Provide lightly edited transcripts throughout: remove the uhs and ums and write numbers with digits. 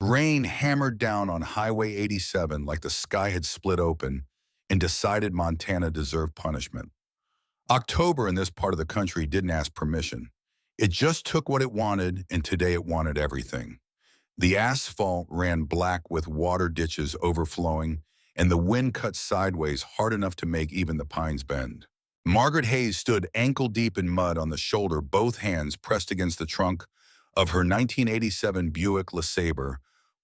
Rain hammered down on Highway 87 like the sky had split open and decided Montana deserved punishment. October in this part of the country didn't ask permission. It just took what it wanted, and today it wanted everything. The asphalt ran black with water ditches overflowing, and the wind cut sideways hard enough to make even the pines bend. Margaret Hayes stood ankle-deep in mud on the shoulder, both hands pressed against the trunk of her 1987 Buick LeSabre,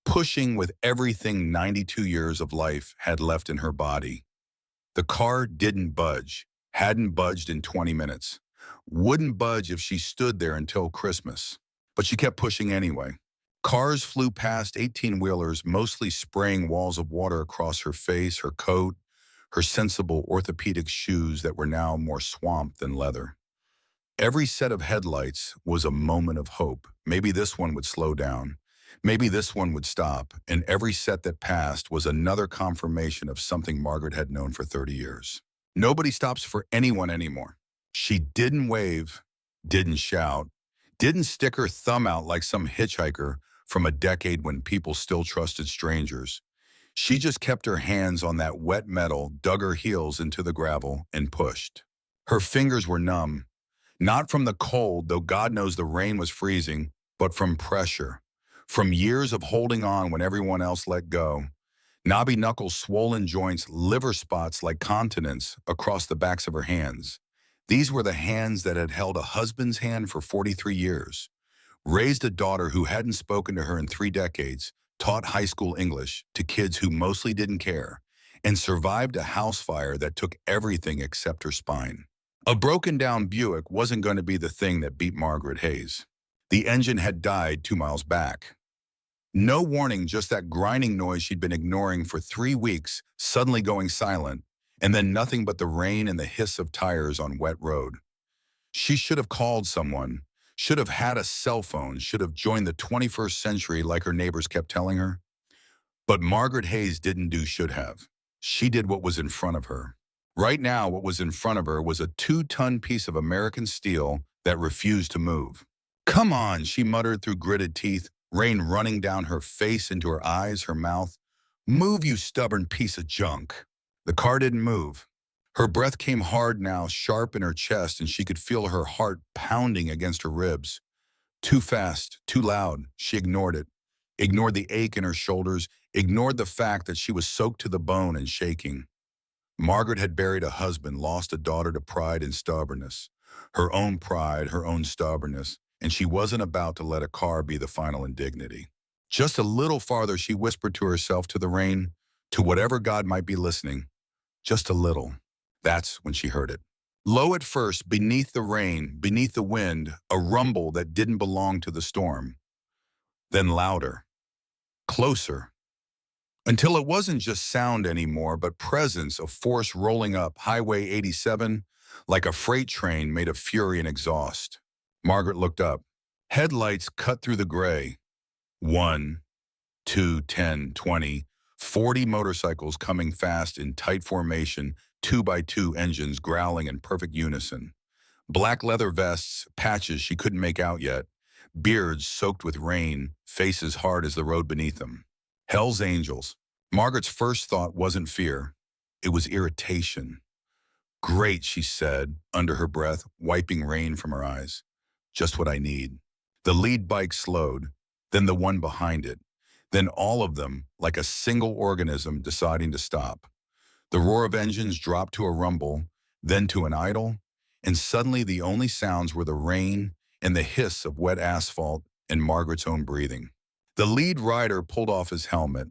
pushing with everything 92 years of life had left in her body. The car didn't budge, hadn't budged in 20 minutes, wouldn't budge if she stood there until Christmas. But she kept pushing anyway. Cars flew past 18-wheelers, mostly spraying walls of water across her face, her coat, her sensible orthopedic shoes that were now more swamp than leather. Every set of headlights was a moment of hope. Maybe this one would slow down. Maybe this one would stop. And every set that passed was another confirmation of something Margaret had known for 30 years. Nobody stops for anyone anymore. She didn't wave, didn't shout, didn't stick her thumb out like some hitchhiker from a decade when people still trusted strangers. She just kept her hands on that wet metal, dug her heels into the gravel, and pushed. Her fingers were numb, not from the cold, though God knows the rain was freezing, but from pressure, from years of holding on when everyone else let go. Knobby knuckles, swollen joints, liver spots like continents across the backs of her hands. These were the hands that had held a husband's hand for 43 years, raised a daughter who hadn't spoken to her in 3 decades, taught high school English to kids who mostly didn't care, and survived a house fire that took everything except her spine. A broken-down Buick wasn't going to be the thing that beat Margaret Hayes. The engine had died 2 miles back. No warning, just that grinding noise she'd been ignoring for 3 weeks, suddenly going silent, and then nothing but the rain and the hiss of tires on wet road. She should have called someone, should have had a cell phone, should have joined the 21st century like her neighbors kept telling her. But Margaret Hayes didn't do should have. She did what was in front of her. Right now, what was in front of her was a 2-ton piece of American steel that refused to move. "Come on," she muttered through gritted teeth, rain running down her face, into her eyes, her mouth. "Move, you stubborn piece of junk." The car didn't move. Her breath came hard now, sharp in her chest, and she could feel her heart pounding against her ribs. Too fast, too loud. She ignored it. Ignored the ache in her shoulders, ignored the fact that she was soaked to the bone and shaking. Margaret had buried a husband, lost a daughter to pride and stubbornness. Her own pride, her own stubbornness, and she wasn't about to let a car be the final indignity. Just a little farther, she whispered to herself, to the rain, to whatever God might be listening. Just a little. That's when she heard it. Low at first, beneath the rain, beneath the wind, a rumble that didn't belong to the storm. Then louder. Closer. Until it wasn't just sound anymore, but presence, a force rolling up Highway 87 like a freight train made of fury and exhaust. Margaret looked up. Headlights cut through the gray. 1, 2, 10, 20, 40 motorcycles coming fast in tight formation, 2x2 engines growling in perfect unison. Black leather vests, patches she couldn't make out yet, beards soaked with rain, faces hard as the road beneath them. Hell's Angels. Margaret's first thought wasn't fear. It was irritation. "Great," she said, under her breath, wiping rain from her eyes. "Just what I need." The lead bike slowed, then the one behind it, then all of them, like a single organism deciding to stop. The roar of engines dropped to a rumble, then to an idle, and suddenly the only sounds were the rain and the hiss of wet asphalt and Margaret's own breathing. The lead rider pulled off his helmet.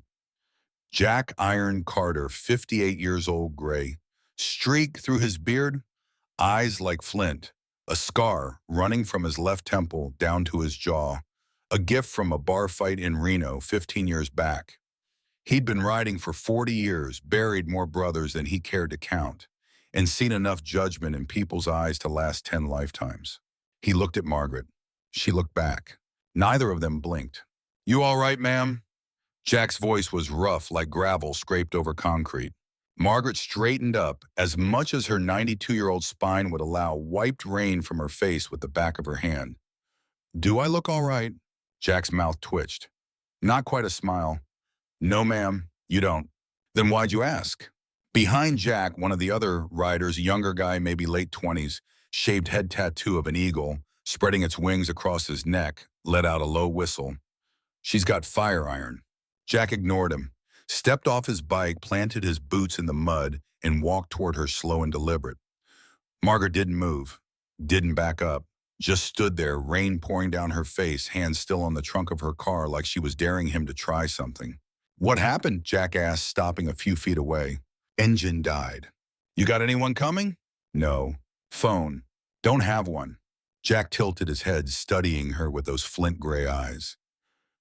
Jack Iron Carter, 58 years old, gray, streak through his beard, eyes like flint, a scar running from his left temple down to his jaw, a gift from a bar fight in Reno 15 years back. He'd been riding for 40 years, buried more brothers than he cared to count, and seen enough judgment in people's eyes to last 10 lifetimes. He looked at Margaret. She looked back. Neither of them blinked. "You all right, ma'am?" Jack's voice was rough like gravel scraped over concrete. Margaret straightened up, as much as her 92-year-old spine would allow, wiped rain from her face with the back of her hand. "Do I look all right?" Jack's mouth twitched. Not quite a smile. No, ma'am, you don't. Then why'd you ask? Behind Jack, one of the other riders, a younger guy, maybe late 20s, shaved head tattoo of an eagle, spreading its wings across his neck, let out a low whistle. She's got fire iron. Jack ignored him, stepped off his bike, planted his boots in the mud, and walked toward her slow and deliberate. Margaret didn't move, didn't back up, just stood there, rain pouring down her face, hands still on the trunk of her car like she was daring him to try something. What happened? Jack asked, stopping a few feet away. Engine died. You got anyone coming? No. Phone. Don't have one. Jack tilted his head, studying her with those flint gray eyes.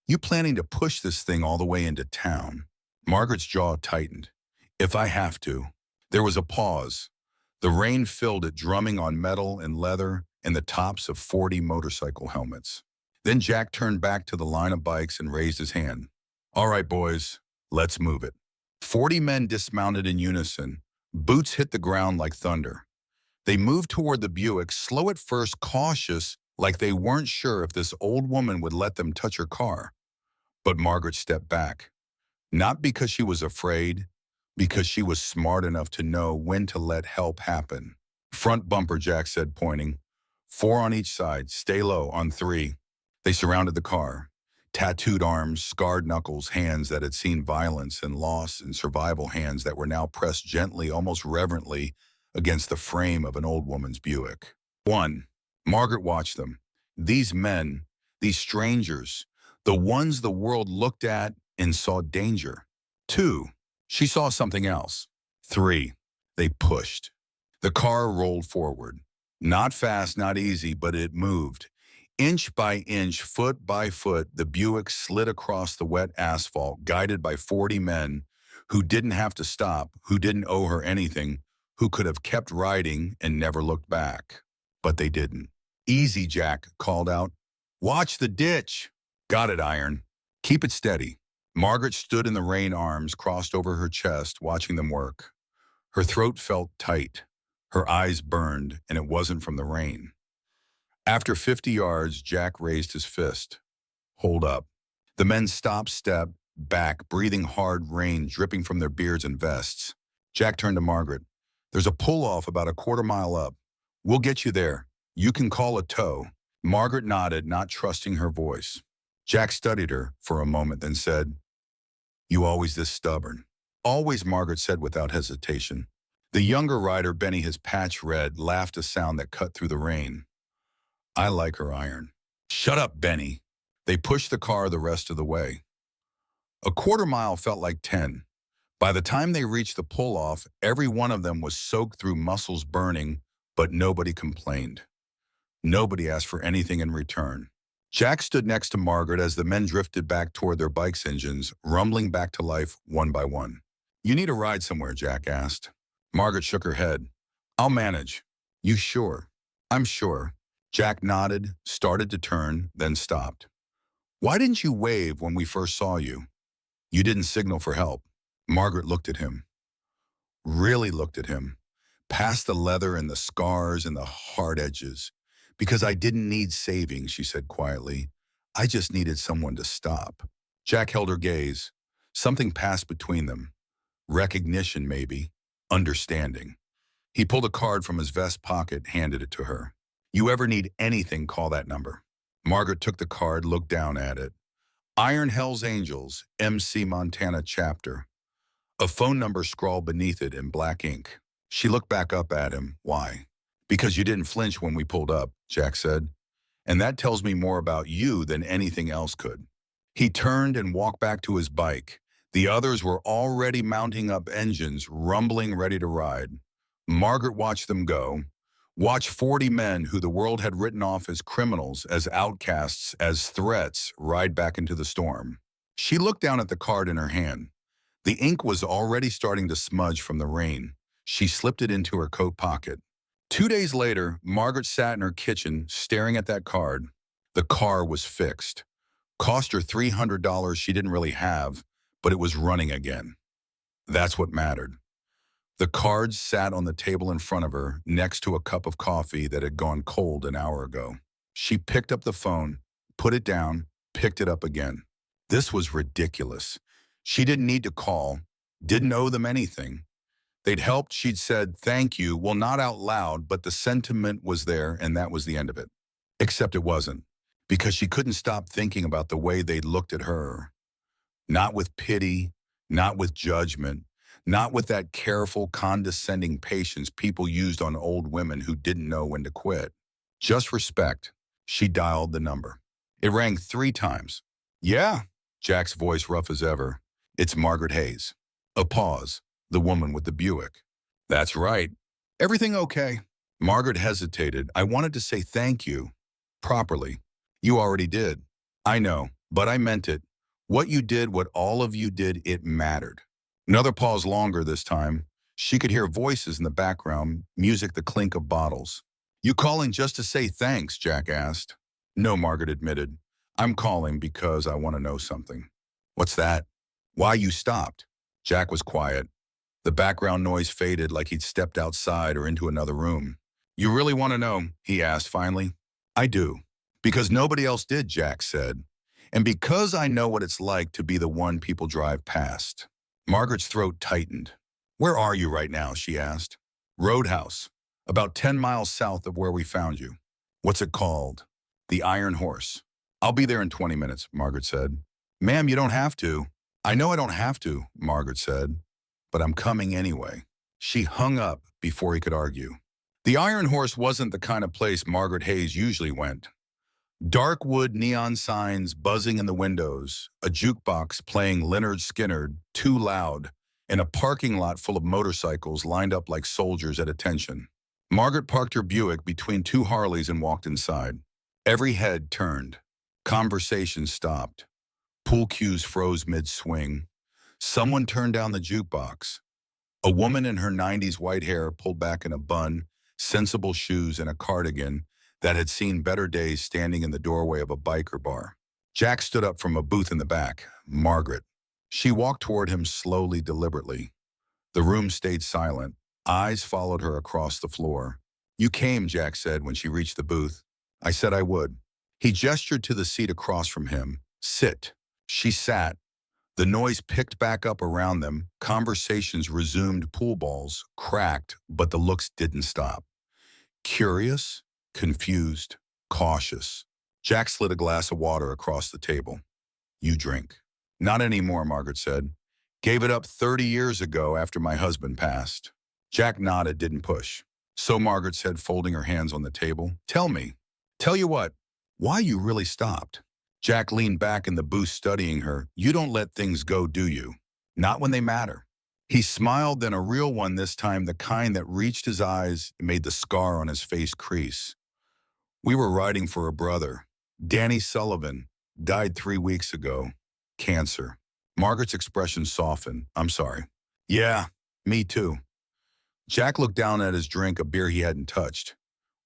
You planning to push this thing all the way into town? Margaret's jaw tightened. If I have to. There was a pause. The rain filled it, drumming on metal and leather and the tops of 40 motorcycle helmets. Then Jack turned back to the line of bikes and raised his hand. All right, boys, let's move it. 40 men dismounted in unison. Boots hit the ground like thunder. They moved toward the Buick, slow at first, cautious, like they weren't sure if this old woman would let them touch her car. But Margaret stepped back. Not because she was afraid, because she was smart enough to know when to let help happen. Front bumper, Jack said, pointing. 4 on each side. Stay low on 3. They surrounded the car. Tattooed arms, scarred knuckles, hands that had seen violence and loss, and survival hands that were now pressed gently, almost reverently, against the frame of an old woman's Buick. 1. Margaret watched them. These men, these strangers, the ones the world looked at and saw danger. 2. She saw something else. 3. They pushed. The car rolled forward. Not fast, not easy, but it moved. Inch by inch, foot by foot, the Buick slid across the wet asphalt, guided by 40 men who didn't have to stop, who didn't owe her anything, who could have kept riding and never looked back. But they didn't. Easy, Jack called out. Watch the ditch. Got it, Iron. Keep it steady. Margaret stood in the rain, arms crossed over her chest, watching them work. Her throat felt tight. Her eyes burned, and it wasn't from the rain. After 50 yards, Jack raised his fist. Hold up. The men stopped, stepped back, breathing hard rain dripping from their beards and vests. Jack turned to Margaret. There's a pull-off about a quarter-mile up. We'll get you there. You can call a tow. Margaret nodded, not trusting her voice. Jack studied her for a moment, then said, You always this stubborn. Always, Margaret said without hesitation. The younger rider, Benny, his patch red, laughed a sound that cut through the rain. I like her, Iron. Shut up, Benny. They pushed the car the rest of the way. A quarter-mile felt like 10. By the time they reached the pull-off, every one of them was soaked through, muscles burning, but nobody complained. Nobody asked for anything in return. Jack stood next to Margaret as the men drifted back toward their bike's engines, rumbling back to life one by one. You need a ride somewhere, Jack asked. Margaret shook her head. I'll manage. You sure? I'm sure. Jack nodded, started to turn, then stopped. Why didn't you wave when we first saw you? You didn't signal for help. Margaret looked at him. Really looked at him. Past the leather and the scars and the hard edges. Because I didn't need saving, she said quietly. I just needed someone to stop. Jack held her gaze. Something passed between them. Recognition, maybe. Understanding. He pulled a card from his vest pocket, handed it to her. You ever need anything, call that number. Margaret took the card, looked down at it. Iron Hells Angels, MC Montana chapter. A phone number scrawled beneath it in black ink. She looked back up at him. Why? Because you didn't flinch when we pulled up, Jack said. And that tells me more about you than anything else could. He turned and walked back to his bike. The others were already mounting up engines, rumbling, ready to ride. Margaret watched them go. Watched 40 men who the world had written off as criminals, as outcasts, as threats, ride back into the storm. She looked down at the card in her hand. The ink was already starting to smudge from the rain. She slipped it into her coat pocket. 2 days later, Margaret sat in her kitchen, staring at that card. The car was fixed. Cost her $300 she didn't really have, but it was running again. That's what mattered. The cards sat on the table in front of her, next to a cup of coffee that had gone cold an hour ago. She picked up the phone, put it down, picked it up again. This was ridiculous. She didn't need to call, didn't owe them anything. They'd helped, she'd said, thank you, well, not out loud, but the sentiment was there, and that was the end of it. Except it wasn't, because she couldn't stop thinking about the way they'd looked at her. Not with pity, not with judgment, not with that careful, condescending patience people used on old women who didn't know when to quit. Just respect. She dialed the number. It rang 3 times. Yeah, Jack's voice rough as ever. It's Margaret Hayes. A pause. The woman with the Buick. That's right. Everything okay? Margaret hesitated. I wanted to say thank you. Properly. You already did. I know, but I meant it. What you did, what all of you did, it mattered. Another pause longer this time. She could hear voices in the background, music, the clink of bottles. You calling just to say thanks, Jack asked. No, Margaret admitted. I'm calling because I want to know something. What's that? Why you stopped? Jack was quiet. The background noise faded like he'd stepped outside or into another room. You really want to know? He asked finally. I do. Because nobody else did, Jack said. And because I know what it's like to be the one people drive past. Margaret's throat tightened. Where are you right now? She asked. Roadhouse. About 10 miles south of where we found you. What's it called? The Iron Horse. I'll be there in 20 minutes, Margaret said. Ma'am, you don't have to. I know I don't have to, Margaret said. But I'm coming anyway. She hung up before he could argue. The Iron Horse wasn't the kind of place Margaret Hayes usually went. Dark wood neon signs buzzing in the windows, a jukebox playing Leonard Skinner, Too Loud, and a parking lot full of motorcycles lined up like soldiers at attention. Margaret parked her Buick between 2 Harleys and walked inside. Every head turned. Conversation stopped. Pool cues froze mid-swing. Someone turned down the jukebox. A woman in her 90s white hair pulled back in a bun, sensible shoes, and a cardigan that had seen better days standing in the doorway of a biker bar. Jack stood up from a booth in the back. Margaret. She walked toward him slowly, deliberately. The room stayed silent. Eyes followed her across the floor. You came, Jack said when she reached the booth. I said I would. He gestured to the seat across from him. Sit. She sat. The noise picked back up around them. Conversations resumed. Pool balls cracked, but the looks didn't stop. Curious, confused, cautious. Jack slid a glass of water across the table. You drink. Not anymore, Margaret said. Gave it up 30 years ago after my husband passed. Jack nodded, didn't push. So Margaret said, folding her hands on the table, tell me. Tell you what, why you really stopped. Jack leaned back in the booth studying her. You don't let things go, do you? Not when they matter. He smiled, then a real one this time, the kind that reached his eyes and made the scar on his face crease. We were riding for a brother. Danny Sullivan died 3 weeks ago. Cancer. Margaret's expression softened. I'm sorry. Yeah, me too. Jack looked down at his drink, a beer he hadn't touched.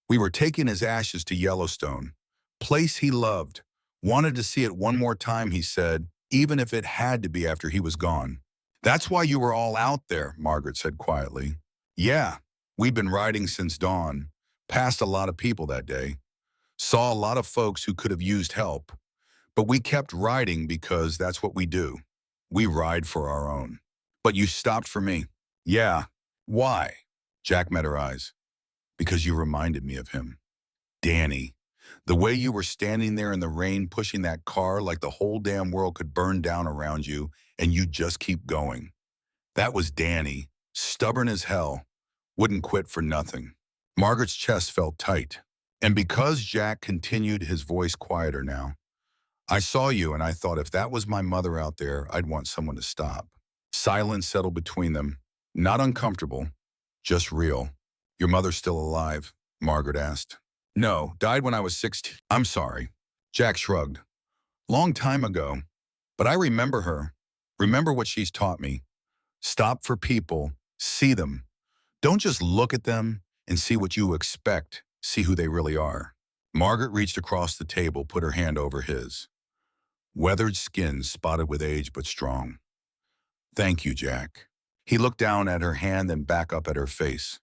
We were taking his ashes to Yellowstone. Place he loved. Wanted to see it one more time, he said, even if it had to be after he was gone. That's why you were all out there, Margaret said quietly. Yeah, we'd been riding since dawn. Passed a lot of people that day. Saw a lot of folks who could have used help. But we kept riding because that's what we do. We ride for our own. But you stopped for me. Yeah. Why? Jack met her eyes. Because you reminded me of him. Danny. The way you were standing there in the rain pushing that car like the whole damn world could burn down around you and you just keep going. That was Danny. Stubborn as hell. Wouldn't quit for nothing. Margaret's chest felt tight. And because Jack continued, his voice quieter now. I saw you and I thought if that was my mother out there, I'd want someone to stop. Silence settled between them. Not uncomfortable, just real. Your mother's still alive? Margaret asked. No, died when I was 16. I'm sorry. Jack shrugged. Long time ago. But I remember her. Remember what she's taught me. Stop for people. See them. Don't just look at them and see what you expect. See who they really are. Margaret reached across the table, put her hand over his. Weathered skin, spotted with age but strong. Thank you, Jack. He looked down at her hand, then back up at her face.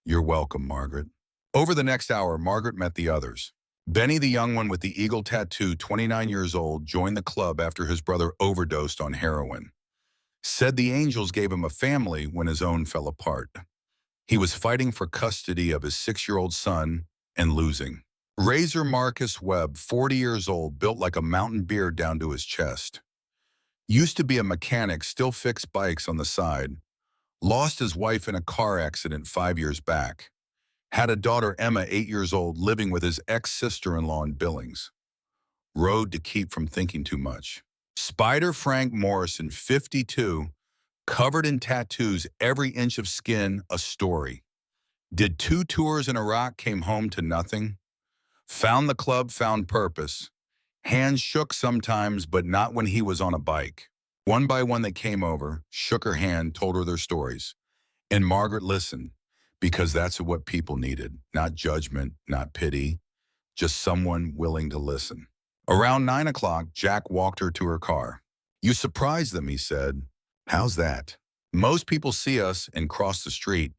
You're welcome, Margaret. Over the next hour, Margaret met the others. Benny, the young one with the eagle tattoo, 29 years old, joined the club after his brother overdosed on heroin. Said the Angels gave him a family when his own fell apart. He was fighting for custody of his 6-year-old son and losing. Razor Marcus Webb, 40 years old, built like a mountain beard down to his chest. Used to be a mechanic, still fixed bikes on the side. Lost his wife in a car accident 5 years back. Had a daughter, Emma, 8 years old, living with his ex-sister-in-law in Billings. Road to keep from thinking too much. Spider Frank Morrison, 52, covered in tattoos, every inch of skin a story. Did 2 tours in Iraq, came home to nothing. Found the club, found purpose. Hands shook sometimes, but not when he was on a bike. One by one they came over, shook her hand, told her their stories. And Margaret listened, because that's what people needed. Not judgment, not pity, just someone willing to listen. Around 9 o'clock, Jack walked her to her car. "You surprised them," he said. "How's that?" "Most people see us and cross the street.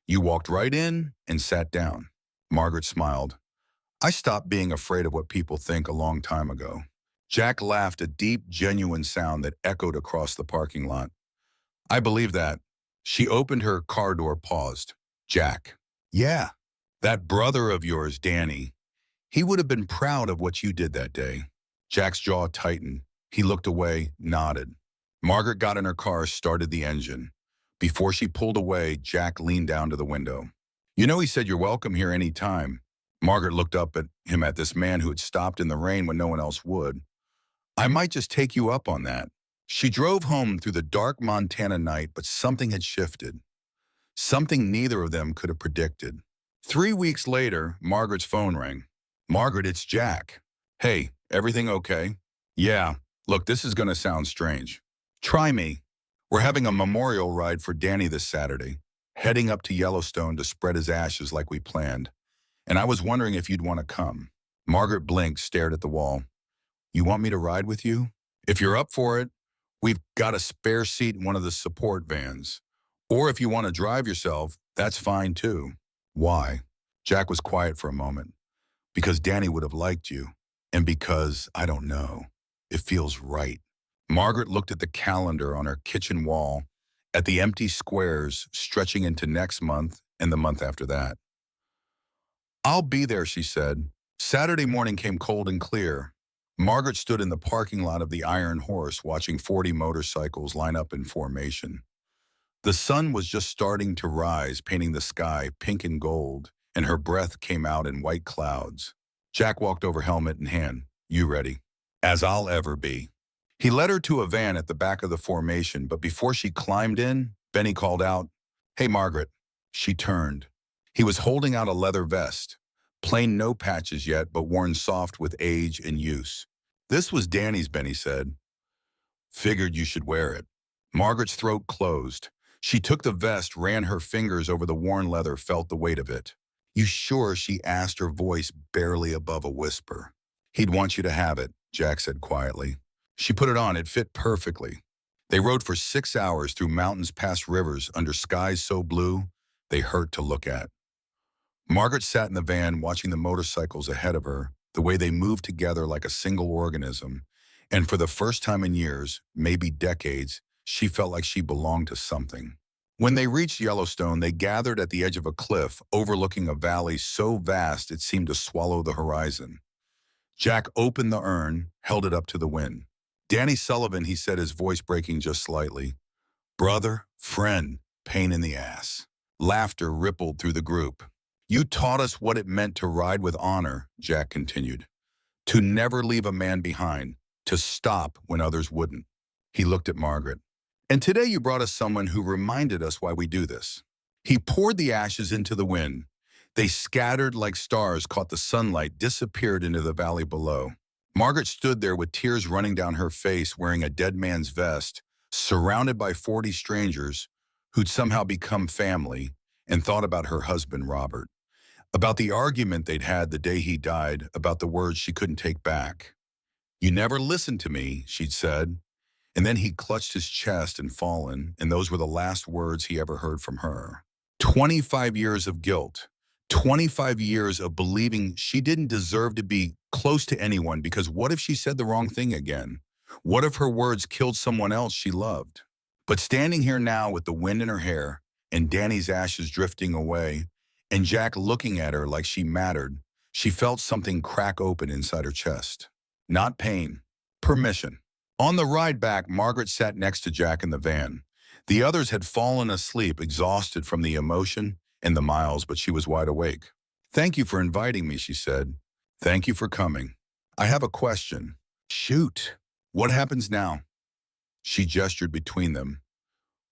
You walked right in and sat down." Margaret smiled. "I stopped being afraid of what people think a long time ago." Jack laughed, a deep, genuine sound that echoed across the parking lot. "I believe that." She opened her car door, paused. "Jack." "Yeah, that brother of yours, Danny. He would have been proud of what you did that day." Jack's jaw tightened. He looked away, nodded. Margaret got in her car, started the engine. Before she pulled away, Jack leaned down to the window. "You know, he said you're welcome here any time." Margaret looked up at him, at this man who had stopped in the rain when no one else would. "I might just take you up on that." She drove home through the dark Montana night, but something had shifted. Something neither of them could have predicted. 3 weeks later, Margaret's phone rang. "Margaret, it's Jack." "Hey, everything okay?" "Yeah, look, this is going to sound strange. Try me. We're having a memorial ride for Danny this Saturday, heading up to Yellowstone to spread his ashes like we planned. And I was wondering if you'd want to come." Margaret blinked, stared at the wall. "You want me to ride with you?" "If you're up for it, we've got a spare seat in one of the support vans. Or if you want to drive yourself, that's fine too." "Why?" Jack was quiet for a moment. "Because Danny would have liked you. And because, I don't know, it feels right." Margaret looked at the calendar on her kitchen wall, at the empty squares stretching into next month and the month after that. "I'll be there," she said. Saturday morning came cold and clear. Margaret stood in the parking lot of the Iron Horse watching 40 motorcycles line up in formation. The sun was just starting to rise, painting the sky pink and gold, and her breath came out in white clouds. Jack walked over, helmet in hand. "You ready?" "As I'll ever be." He led her to a van at the back of the formation, but before she climbed in, Benny called out, "Hey, Margaret." She turned. He was holding out a leather vest, plain, no patches yet, but worn soft with age and use. "This was Danny's," Benny said. "Figured you should wear it." Margaret's throat closed. She took the vest, ran her fingers over the worn leather, felt the weight of it. "You sure?" she asked, her voice barely above a whisper. "He'd want you to have it," Jack said quietly. She put it on. It fit perfectly. They rode for 6 hours through mountains, past rivers, under skies so blue they hurt to look at. Margaret sat in the van watching the motorcycles ahead of her, the way they moved together like a single organism, and for the first time in years, maybe decades, she felt like she belonged to something. When they reached Yellowstone, they gathered at the edge of a cliff overlooking a valley so vast it seemed to swallow the horizon. Jack opened the urn, held it up to the wind. "Danny Sullivan," he said, his voice breaking just slightly. "Brother, friend, pain in the ass." Laughter rippled through the group. "You taught us what it meant to ride with honor," Jack continued. "To never leave a man behind, to stop when others wouldn't." He looked at Margaret. "And today you brought us someone who reminded us why we do this." He poured the ashes into the wind. They scattered like stars, caught the sunlight, disappeared into the valley below. Margaret stood there with tears running down her face, wearing a dead man's vest, surrounded by 40 strangers who'd somehow become family, and thought about her husband, Robert, about the argument they'd had the day he died, about the words she couldn't take back. "You never listened to me," she'd said. And then he clutched his chest and fallen, and those were the last words he ever heard from her. 25 years of guilt. 25 years of believing she didn't deserve to be close to anyone because what if she said the wrong thing again? What if her words killed someone else she loved? But standing here now with the wind in her hair and Danny's ashes drifting away and Jack looking at her like she mattered, she felt something crack open inside her chest. Not pain, permission. On the ride back, Margaret sat next to Jack in the van. The others had fallen asleep, exhausted from the emotion and the miles, but she was wide awake. "Thank you for inviting me," she said. "Thank you for coming. I have a question." "Shoot. What happens now?" She gestured between them.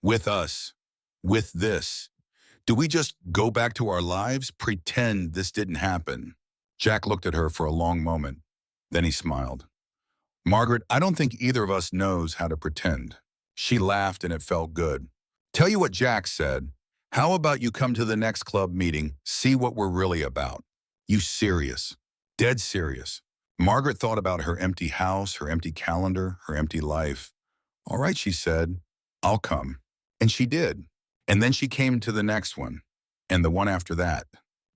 "With us. With this. Do we just go back to our lives? Pretend this didn't happen?" Jack looked at her for a long moment. Then he smiled. "Margaret, I don't think either of us knows how to pretend." She laughed and it felt good. "Tell you what Jack said. How about you come to the next club meeting, see what we're really about?" "You serious?" "Dead serious." Margaret thought about her empty house, her empty calendar, her empty life. "All right," she said, "I'll come." And she did. And then she came to the next one, and the one after that.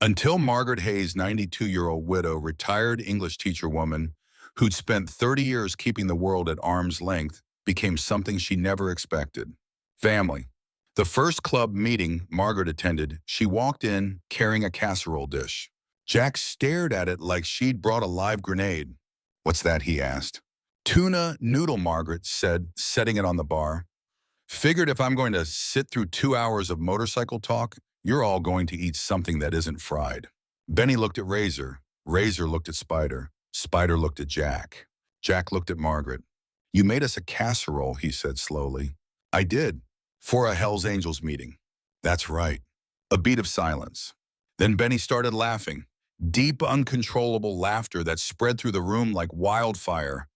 Until Margaret Hayes, 92-year-old widow, retired English teacher woman, who'd spent 30 years keeping the world at arm's length, became something she never expected. Family. The first club meeting Margaret attended, she walked in carrying a casserole dish. Jack stared at it like she'd brought a live grenade. "What's that?" he asked. "Tuna noodle," Margaret said, setting it on the bar. "Figured if I'm going to sit through 2 hours of motorcycle talk, you're all going to eat something that isn't fried." Benny looked at Razor. Razor looked at Spider. Spider looked at Jack. Jack looked at Margaret. "You made us a casserole," he said slowly. "I did. For a Hells Angels meeting." "That's right." A beat of silence. Then Benny started laughing. Deep, uncontrollable laughter that spread through the room like wildfire.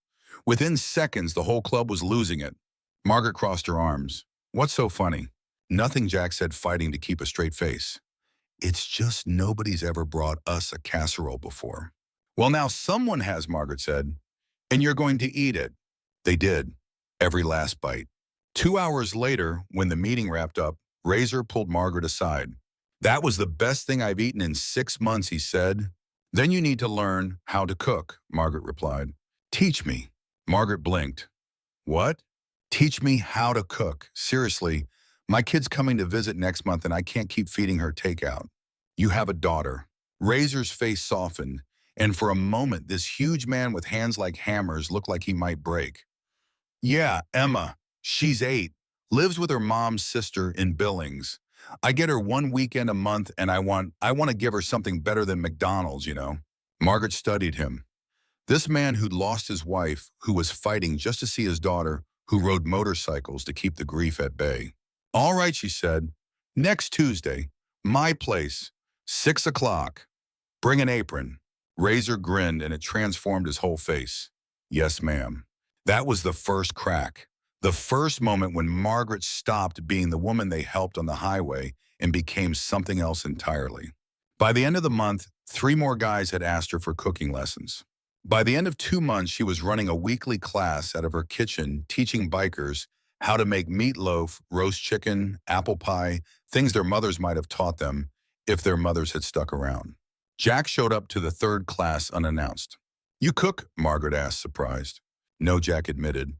Within seconds, the whole club was losing it. Margaret crossed her arms. "What's so funny?" "Nothing," Jack said, fighting to keep a straight face. "It's just nobody's ever brought us a casserole before." "Well, now someone has," Margaret said. "And you're going to eat it." They did. Every last bite. 2 hours later, when the meeting wrapped up, Razor pulled Margaret aside. "That was the best thing I've eaten in 6 months," he said. "Then you need to learn how to cook," Margaret replied. "Teach me." Margaret blinked. "What?" "Teach me how to cook. Seriously, my kid's coming to visit next month and I can't keep feeding her takeout." "You have a daughter." Razor's face softened, and for a moment this huge man with hands like hammers looked like he might break. "Yeah, Emma. She's 8. Lives with her mom's sister in Billings. I get her one weekend a month and I want to give her something better than McDonald's, you know." Margaret studied him. This man who'd lost his wife, who was fighting just to see his daughter, who rode motorcycles to keep the grief at bay. "All right," she said. "Next Tuesday, my place, 6 o'clock. Bring an apron." Razor grinned and it transformed his whole face. "Yes, ma'am." That was the first crack. The first moment when Margaret stopped being the woman they helped on the highway and became something else entirely. By the end of the month, 3 more guys had asked her for cooking lessons. By the end of 2 months, she was running a weekly class out of her kitchen, teaching bikers how to make meatloaf, roast chicken, apple pie, things their mothers might have taught them if their mothers had stuck around. Jack showed up to the 3rd class unannounced. "You cook?" Margaret asked, surprised. "No," Jack admitted.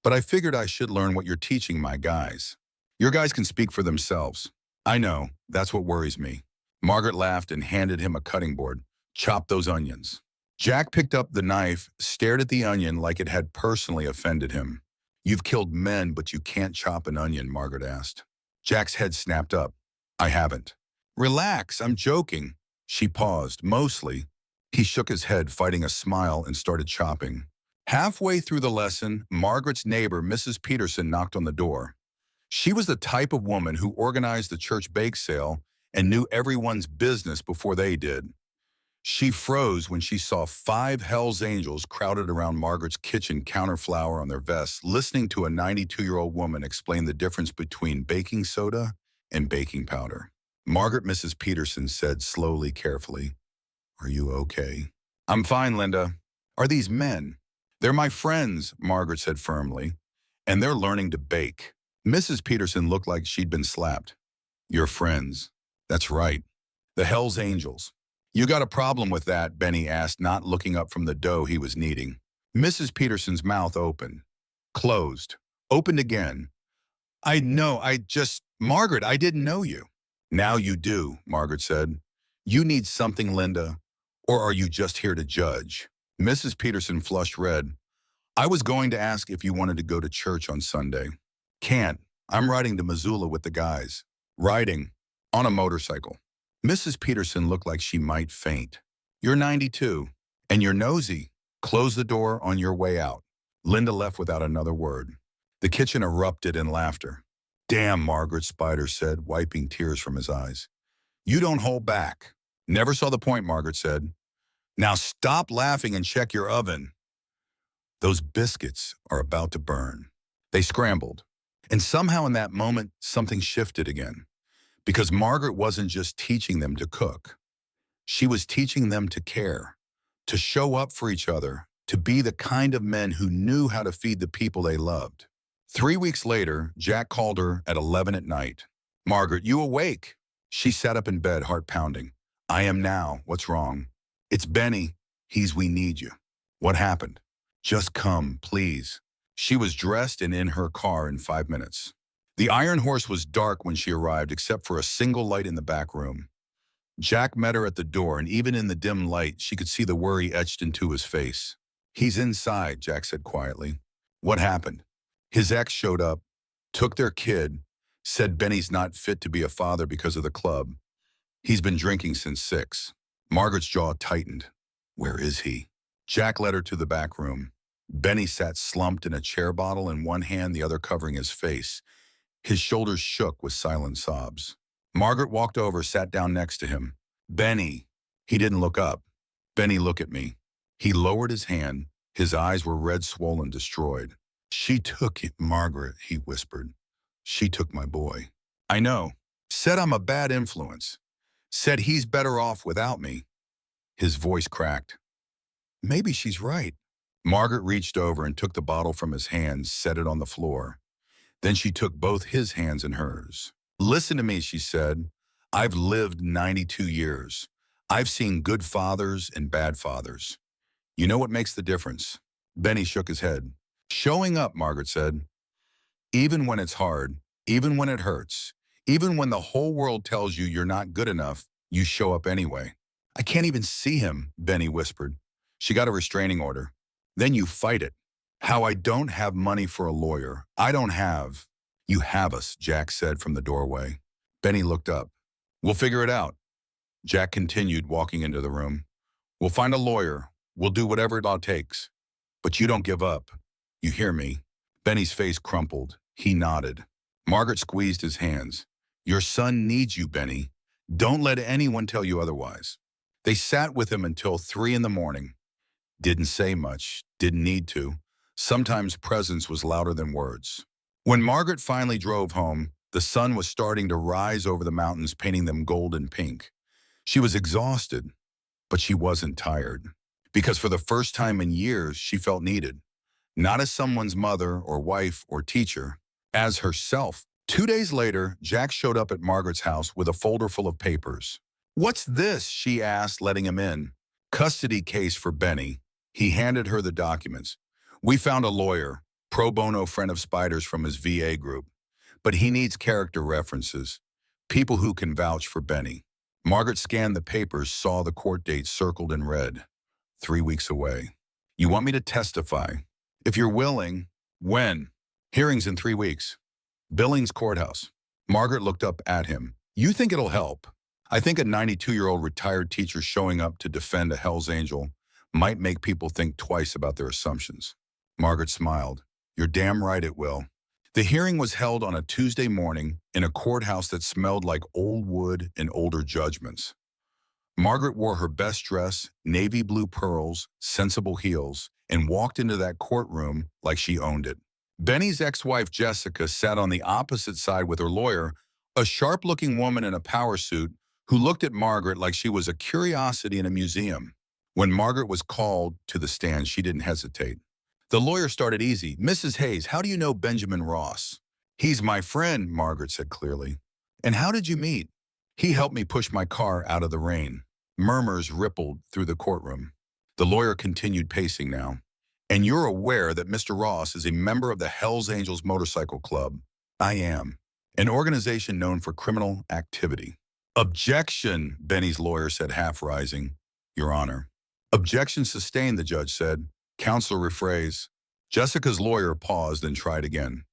"But I figured I should learn what you're teaching my guys." "Your guys can speak for themselves." "I know. That's what worries me." Margaret laughed and handed him a cutting board. "Chop those onions." Jack picked up the knife, stared at the onion like it had personally offended him. "You've killed men, but you can't chop an onion," Margaret asked. Jack's head snapped up. "I haven't." "Relax, I'm joking." She paused, mostly. He shook his head, fighting a smile, and started chopping. Halfway through the lesson, Margaret's neighbor, Mrs. Peterson, knocked on the door. She was the type of woman who organized the church bake sale and knew everyone's business before they did. She froze when she saw 5 Hells Angels crowded around Margaret's kitchen, counterflower on their vests, listening to a 92-year-old woman explain the difference between baking soda and baking powder. Margaret, Mrs. Peterson said slowly, carefully, "Are you okay?" "I'm fine, Linda." "Are these men?" "They're my friends," Margaret said firmly, "and they're learning to bake." Mrs. Peterson looked like she'd been slapped. "Your friends." "That's right." The Hells Angels. You got a problem with that, Benny asked, not looking up from the dough he was kneading. Mrs. Peterson's mouth opened, closed, opened again. I know, Margaret, I didn't know you. Now you do, Margaret said. You need something, Linda, or are you just here to judge? Mrs. Peterson flushed red. I was going to ask if you wanted to go to church on Sunday. Can't. I'm riding to Missoula with the guys. Riding. On a motorcycle. Mrs. Peterson looked like she might faint. You're 92, and you're nosy. Close the door on your way out. Linda left without another word. The kitchen erupted in laughter. Damn, Margaret, Spider said, wiping tears from his eyes. You don't hold back. Never saw the point, Margaret said. Now stop laughing and check your oven. Those biscuits are about to burn. They scrambled. And somehow in that moment, something shifted again. Because Margaret wasn't just teaching them to cook. She was teaching them to care, to show up for each other, to be the kind of men who knew how to feed the people they loved. 3 weeks later, Jack called her at 11 at night. Margaret, you awake? She sat up in bed, heart pounding. I am now. What's wrong? It's Benny. We need you. What happened? Just come, please. She was dressed and in her car in 5 minutes. The Iron Horse was dark when she arrived, except for a single light in the back room. Jack met her at the door, and even in the dim light, she could see the worry etched into his face. He's inside, Jack said quietly. What happened? His ex showed up, took their kid, said Benny's not fit to be a father because of the club. He's been drinking since 6. Margaret's jaw tightened. Where is he? Jack led her to the back room. Benny sat slumped in a chair bottle in one hand, the other covering his face. His shoulders shook with silent sobs. Margaret walked over, sat down next to him. Benny. He didn't look up. Benny, look at me. He lowered his hand. His eyes were red, swollen, destroyed. She took it, Margaret, he whispered. She took my boy. I know. Said I'm a bad influence. Said he's better off without me. His voice cracked. Maybe she's right. Margaret reached over and took the bottle from his hands, set it on the floor. Then she took both his hands in hers. Listen to me, she said. I've lived 92 years. I've seen good fathers and bad fathers. You know what makes the difference? Benny shook his head. Showing up, Margaret said. Even when it's hard, even when it hurts, even when the whole world tells you you're not good enough, you show up anyway. I can't even see him, Benny whispered. She got a restraining order. Then you fight it. How I don't have money for a lawyer. I don't have. You have us, Jack said from the doorway. Benny looked up. We'll figure it out. Jack continued, walking into the room. We'll find a lawyer. We'll do whatever it all takes. But you don't give up. You hear me? Benny's face crumpled. He nodded. Margaret squeezed his hands. Your son needs you, Benny. Don't let anyone tell you otherwise. They sat with him until 3 in the morning. Didn't say much, didn't need to. Sometimes presence was louder than words. When Margaret finally drove home, the sun was starting to rise over the mountains, painting them gold and pink. She was exhausted, but she wasn't tired. Because for the first time in years, she felt needed. Not as someone's mother or wife or teacher, as herself. 2 days later, Jack showed up at Margaret's house with a folder full of papers. What's this? She asked, letting him in. Custody case for Benny. He handed her the documents. We found a lawyer, pro bono friend of Spider's from his VA group. But he needs character references, people who can vouch for Benny. Margaret scanned the papers, saw the court date circled in red. 3 weeks away. You want me to testify? If you're willing. When? Hearings in 3 weeks. Billings Courthouse. Margaret looked up at him. You think it'll help? I think a 92-year-old retired teacher showing up to defend a Hell's Angel might make people think twice about their assumptions. Margaret smiled. You're damn right it will. The hearing was held on a Tuesday morning in a courthouse that smelled like old wood and older judgments. Margaret wore her best dress, navy blue pearls, sensible heels, and walked into that courtroom like she owned it. Benny's ex-wife Jessica sat on the opposite side with her lawyer, a sharp-looking woman in a power suit who looked at Margaret like she was a curiosity in a museum. When Margaret was called to the stand, she didn't hesitate. The lawyer started easy. Mrs. Hayes, how do you know Benjamin Ross? He's my friend, Margaret said clearly. And how did you meet? He helped me push my car out of the rain. Murmurs rippled through the courtroom. The lawyer continued pacing now. And you're aware that Mr. Ross is a member of the Hells Angels Motorcycle Club. I am. An organization known for criminal activity. Objection, Benny's lawyer said, half rising. Your Honor. Objection sustained, the judge said. Counselor rephrase. Jessica's lawyer paused and tried again.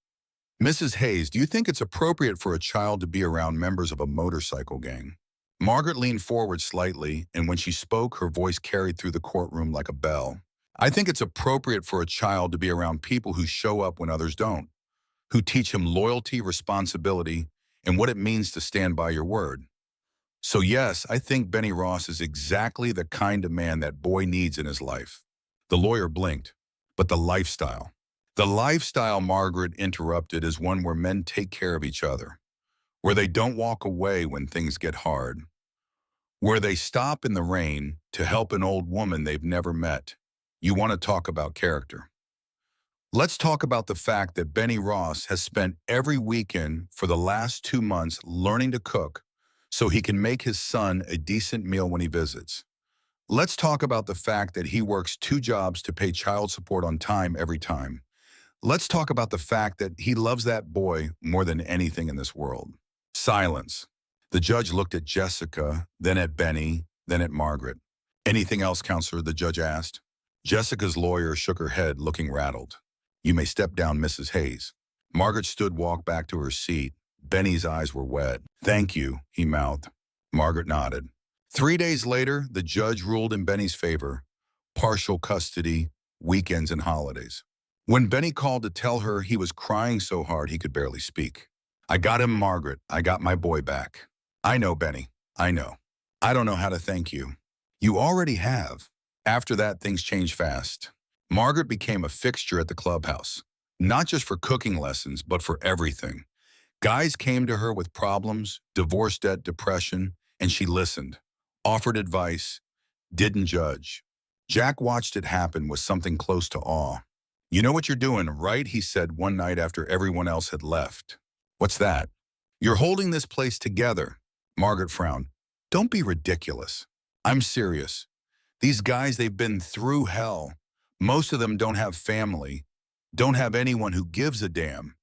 Mrs. Hayes, do you think it's appropriate for a child to be around members of a motorcycle gang? Margaret leaned forward slightly, and when she spoke, her voice carried through the courtroom like a bell. I think it's appropriate for a child to be around people who show up when others don't, who teach him loyalty, responsibility, and what it means to stand by your word. So yes, I think Benny Ross is exactly the kind of man that boy needs in his life. The lawyer blinked. But the lifestyle. The lifestyle, Margaret interrupted, is one where men take care of each other, where they don't walk away when things get hard, where they stop in the rain to help an old woman they've never met. You want to talk about character. Let's talk about the fact that Benny Ross has spent every weekend for the last 2 months learning to cook so he can make his son a decent meal when he visits. Let's talk about the fact that he works 2 jobs to pay child support on time every time. Let's talk about the fact that he loves that boy more than anything in this world. Silence. The judge looked at Jessica, then at Benny, then at Margaret. Anything else, counselor? The judge asked. Jessica's lawyer shook her head, looking rattled. You may step down, Mrs. Hayes. Margaret walked back to her seat. Benny's eyes were wet. Thank you, he mouthed. Margaret nodded. 3 days later, the judge ruled in Benny's favor. Partial custody, weekends and holidays. When Benny called to tell her he was crying so hard he could barely speak. I got him, Margaret. I got my boy back. I know, Benny. I know. I don't know how to thank you. You already have. After that, things changed fast. Margaret became a fixture at the clubhouse. Not just for cooking lessons, but for everything. Guys came to her with problems, divorce debt, depression, and she listened. Offered advice, didn't judge. Jack watched it happen with something close to awe. You know what you're doing, right? He said one night after everyone else had left. What's that? You're holding this place together. Margaret frowned. Don't be ridiculous. I'm serious. These guys, they've been through hell. Most of them don't have family, don't have anyone who gives a damn.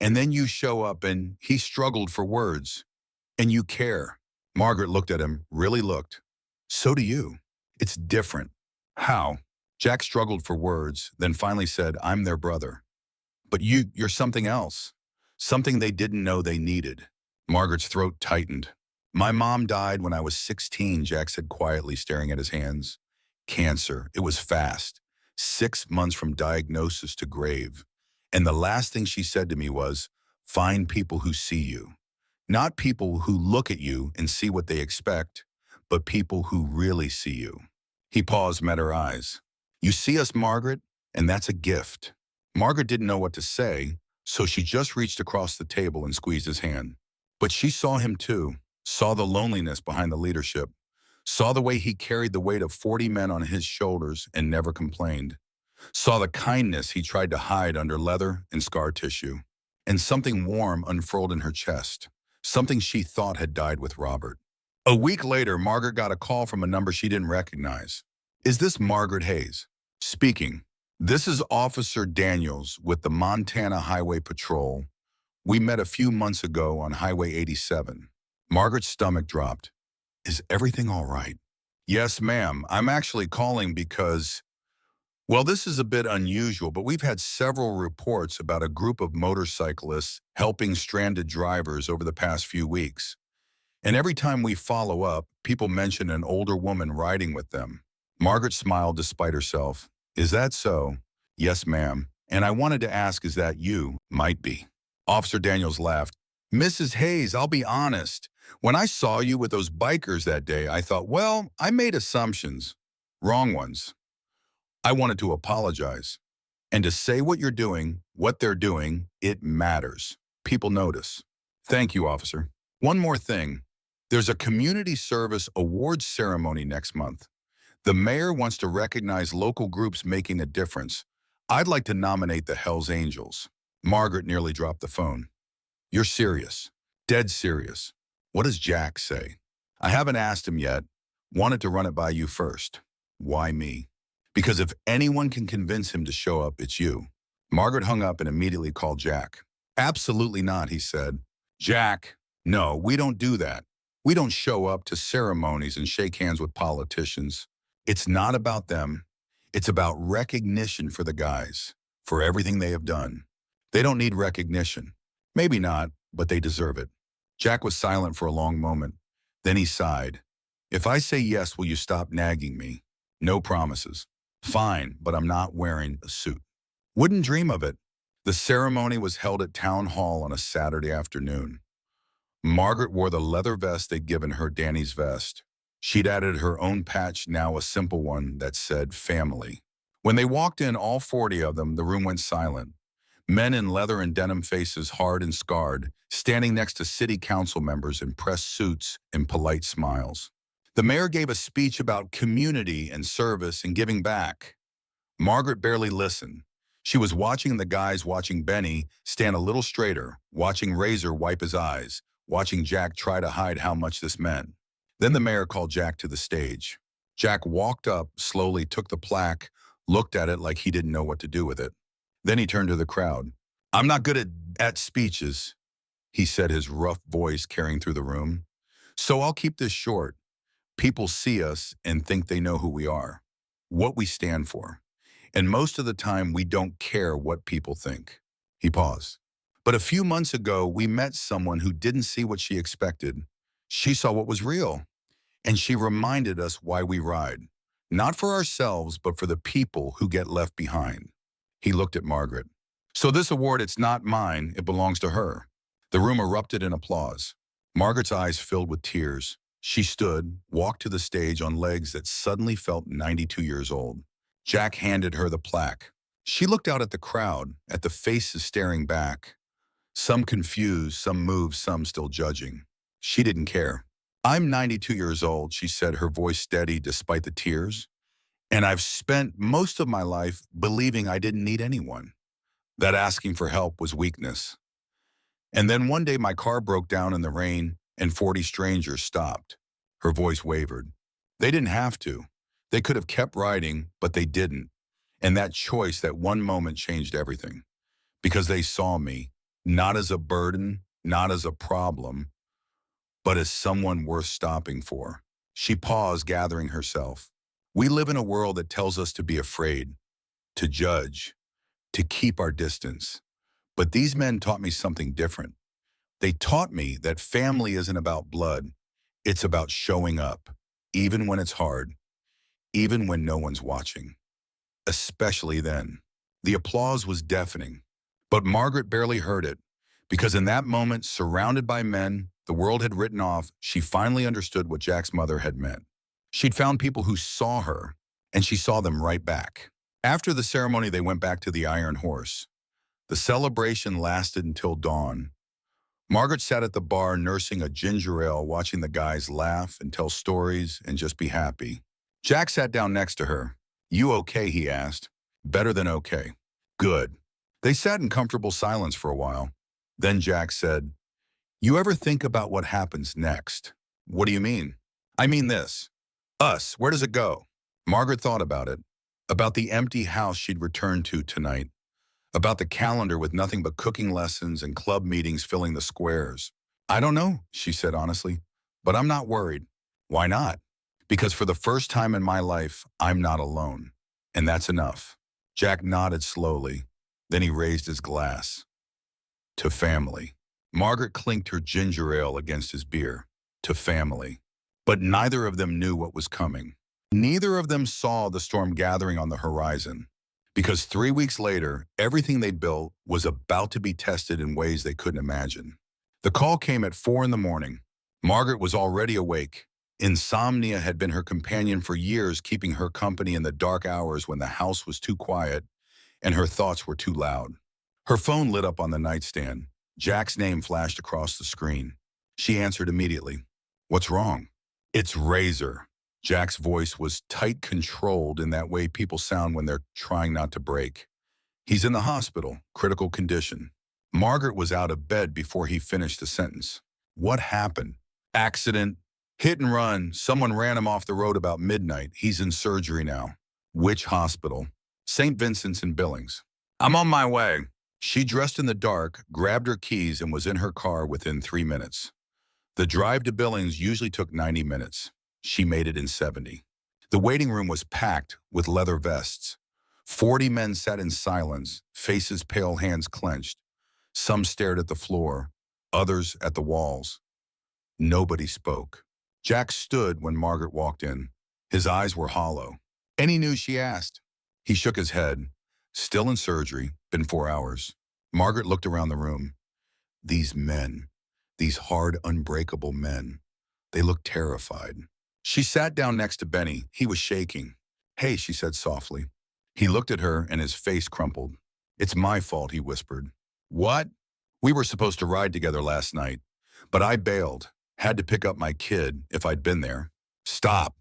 And then you show up and he struggled for words. And you care. Margaret looked at him, really looked. So do you. It's different. How? Jack struggled for words, then finally said, I'm their brother. But you're something else. Something they didn't know they needed. Margaret's throat tightened. My mom died when I was 16, Jack said quietly, staring at his hands. Cancer. It was fast. 6 months from diagnosis to grave. And the last thing she said to me was, find people who see you. Not people who look at you and see what they expect, but people who really see you. He paused, met her eyes. You see us, Margaret, and that's a gift. Margaret didn't know what to say, so she just reached across the table and squeezed his hand. But she saw him too, saw the loneliness behind the leadership, saw the way he carried the weight of 40 men on his shoulders and never complained, saw the kindness he tried to hide under leather and scar tissue, and something warm unfurled in her chest, something she thought had died with Robert. A week later, Margaret got a call from a number she didn't recognize. Is this Margaret Hayes? Speaking. This is Officer Daniels with the Montana Highway Patrol. We met a few months ago on Highway 87. Margaret's stomach dropped. Is everything all right? Yes, ma'am. I'm actually calling because, well, this is a bit unusual, but we've had several reports about a group of motorcyclists helping stranded drivers over the past few weeks. And every time we follow up, people mention an older woman riding with them. Margaret smiled despite herself. Is that so? Yes, ma'am. And I wanted to ask, is that you? Might be. Officer Daniels laughed. Mrs. Hayes, I'll be honest. When I saw you with those bikers that day, I thought, well, I made assumptions. Wrong ones. I wanted to apologize. And to say what you're doing, what they're doing, it matters. People notice. Thank you, officer. One more thing. There's a community service awards ceremony next month. The mayor wants to recognize local groups making a difference. I'd like to nominate the Hells Angels. Margaret nearly dropped the phone. You're serious. Dead serious. What does Jack say? I haven't asked him yet. Wanted to run it by you first. Why me? Because if anyone can convince him to show up, it's you. Margaret hung up and immediately called Jack. Absolutely not, he said. Jack, no, we don't do that. We don't show up to ceremonies and shake hands with politicians. It's not about them. It's about recognition for the guys, for everything they have done. They don't need recognition. Maybe not, but they deserve it. Jack was silent for a long moment. Then he sighed. If I say yes, will you stop nagging me? No promises. Fine, but I'm not wearing a suit. Wouldn't dream of it. The ceremony was held at Town Hall on a Saturday afternoon. Margaret wore the leather vest they'd given her, Danny's vest. She'd added her own patch, now a simple one that said family. When they walked in, all 40 of them, the room went silent. Men in leather and denim faces, hard and scarred, standing next to city council members in pressed suits and polite smiles. The mayor gave a speech about community and service and giving back. Margaret barely listened. She was watching the guys, watching Benny stand a little straighter, watching Razor wipe his eyes, watching Jack try to hide how much this meant. Then the mayor called Jack to the stage. Jack walked up, slowly took the plaque, looked at it like he didn't know what to do with it. Then he turned to the crowd. I'm not good at speeches, he said, his rough voice carrying through the room. So I'll keep this short. People see us and think they know who we are, what we stand for. And most of the time, we don't care what people think. He paused. But a few months ago, we met someone who didn't see what she expected. She saw what was real. And she reminded us why we ride. Not for ourselves, but for the people who get left behind. He looked at Margaret. So this award, it's not mine, it belongs to her. The room erupted in applause. Margaret's eyes filled with tears. She stood, walked to the stage on legs that suddenly felt 92 years old. Jack handed her the plaque. She looked out at the crowd, at the faces staring back. Some confused, some moved, some still judging. She didn't care. I'm 92 years old, she said, her voice steady despite the tears. And I've spent most of my life believing I didn't need anyone, that asking for help was weakness. And then one day my car broke down in the rain and 40 strangers stopped. Her voice wavered. They didn't have to. They could have kept riding, but they didn't. And that choice, that one moment changed everything. Because they saw me, not as a burden, not as a problem, but as someone worth stopping for. She paused, gathering herself. We live in a world that tells us to be afraid, to judge, to keep our distance. But these men taught me something different. They taught me that family isn't about blood. It's about showing up, even when it's hard, even when no one's watching. Especially then. The applause was deafening, but Margaret barely heard it, because in that moment, surrounded by men the world had written off, she finally understood what Jack's mother had meant. She'd found people who saw her, and she saw them right back. After the ceremony, they went back to the Iron Horse. The celebration lasted until dawn. Margaret sat at the bar nursing a ginger ale, watching the guys laugh and tell stories and just be happy. Jack sat down next to her. You okay, he asked. Better than okay. Good. They sat in comfortable silence for a while. Then Jack said, you ever think about what happens next? What do you mean? I mean this. Us, where does it go? Margaret thought about it. About the empty house she'd returned to tonight. About the calendar with nothing but cooking lessons and club meetings filling the squares. I don't know, she said honestly, but I'm not worried. Why not? Because for the first time in my life, I'm not alone. And that's enough. Jack nodded slowly. Then he raised his glass. To family. Margaret clinked her ginger ale against his beer. To family. But neither of them knew what was coming. Neither of them saw the storm gathering on the horizon. Because 3 weeks later, everything they built was about to be tested in ways they couldn't imagine. The call came at 4 in the morning. Margaret was already awake. Insomnia had been her companion for years, keeping her company in the dark hours when the house was too quiet and her thoughts were too loud. Her phone lit up on the nightstand. Jack's name flashed across the screen. She answered immediately. What's wrong? It's Razor. Jack's voice was tight, controlled in that way people sound when they're trying not to break. He's in the hospital, critical condition. Margaret was out of bed before he finished the sentence. What happened? Accident. Hit and run. Someone ran him off the road about midnight. He's in surgery now. Which hospital? St. Vincent's in Billings. I'm on my way. She dressed in the dark, grabbed her keys, and was in her car within 3 minutes. The drive to Billings usually took 90 minutes. She made it in 70. The waiting room was packed with leather vests. 40 men sat in silence, faces pale, hands clenched. Some stared at the floor, others at the walls. Nobody spoke. Jack stood when Margaret walked in. His eyes were hollow. Any news, she asked. He shook his head. Still in surgery, been 4 hours. Margaret looked around the room. These men, these hard, unbreakable men, they looked terrified. She sat down next to Benny. He was shaking. Hey, she said softly. He looked at her and his face crumpled. It's my fault, he whispered. What? We were supposed to ride together last night, but I bailed. Had to pick up my kid if I'd been there. Stop.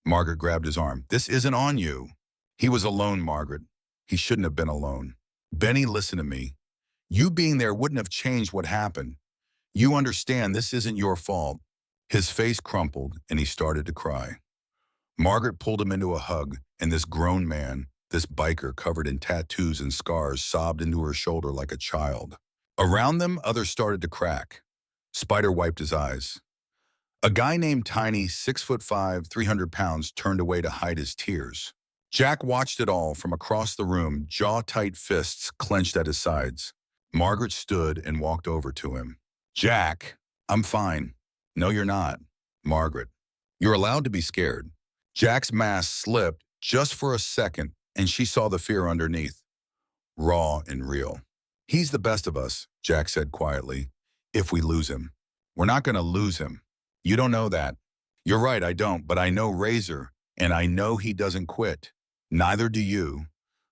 Margaret grabbed his arm. This isn't on you. He was alone, Margaret. He shouldn't have been alone. Benny, listen to me. You being there wouldn't have changed what happened. You understand this isn't your fault. His face crumpled and he started to cry. Margaret pulled him into a hug, and this grown man, this biker covered in tattoos and scars, sobbed into her shoulder like a child. Around them, others started to crack. Spider wiped his eyes. A guy named Tiny, 6'5", 300 pounds, turned away to hide his tears. Jack watched it all from across the room, jaw-tight fists clenched at his sides. Margaret stood and walked over to him. Jack, I'm fine. No, you're not. Margaret, you're allowed to be scared. Jack's mask slipped just for a second, and she saw the fear underneath. Raw and real. He's the best of us, Jack said quietly. If we lose him. We're not going to lose him. You don't know that. You're right, I don't, but I know Razor, and I know he doesn't quit. Neither do you.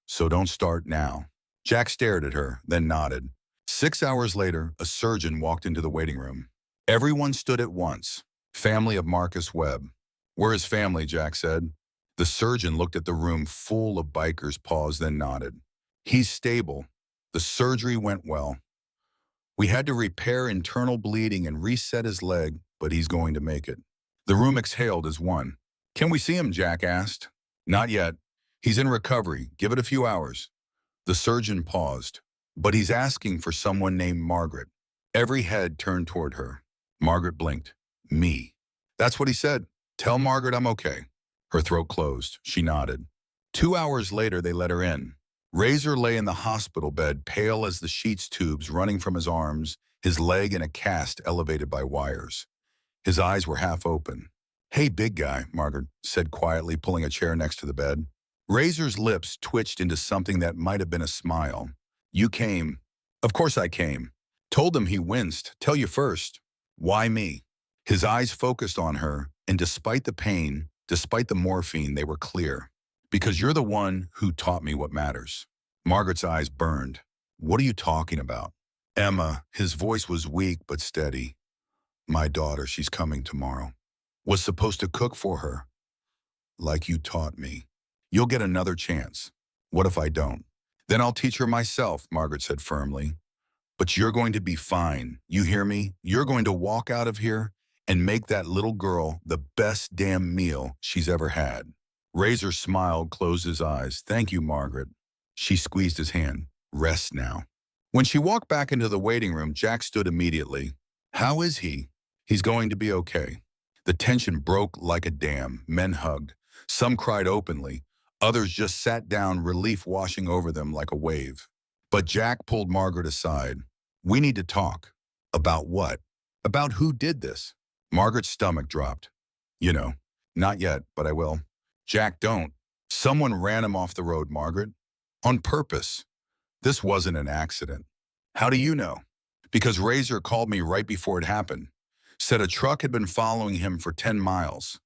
So don't start now. Jack stared at her, then nodded. 6 hours later, a surgeon walked into the waiting room. Everyone stood at once. Family of Marcus Webb. We're his family, Jack said. The surgeon looked at the room full of bikers, paused, then nodded. He's stable. The surgery went well. We had to repair internal bleeding and reset his leg, but he's going to make it. The room exhaled as one. Can we see him, Jack asked. Not yet. He's in recovery. Give it a few hours. The surgeon paused. But he's asking for someone named Margaret. Every head turned toward her. Margaret blinked. Me. That's what he said. Tell Margaret I'm okay. Her throat closed. She nodded. 2 hours later, they let her in. Razor lay in the hospital bed, pale as the sheets tubes running from his arms, his leg in a cast elevated by wires. His eyes were half open. Hey, big guy, Margaret said quietly, pulling a chair next to the bed. Razor's lips twitched into something that might have been a smile. You came. Of course I came. Told him he winced. Tell you first. Why me? His eyes focused on her, and despite the pain, despite the morphine, they were clear. Because you're the one who taught me what matters. Margaret's eyes burned. What are you talking about? Emma, his voice was weak but steady. My daughter, she's coming tomorrow. Was supposed to cook for her. Like you taught me. You'll get another chance. What if I don't? Then I'll teach her myself, Margaret said firmly. But you're going to be fine. You hear me? You're going to walk out of here and make that little girl the best damn meal she's ever had. Razor smiled, closed his eyes. Thank you, Margaret. She squeezed his hand. Rest now. When she walked back into the waiting room, Jack stood immediately. How is he? He's going to be okay. The tension broke like a dam. Men hugged. Some cried openly. Others just sat down, relief washing over them like a wave. But Jack pulled Margaret aside. We need to talk. About what? About who did this? Margaret's stomach dropped. You know, not yet, but I will. Jack, don't. Someone ran him off the road, Margaret. On purpose. This wasn't an accident. How do you know? Because Razor called me right before it happened. Said a truck had been following him for 10 miles.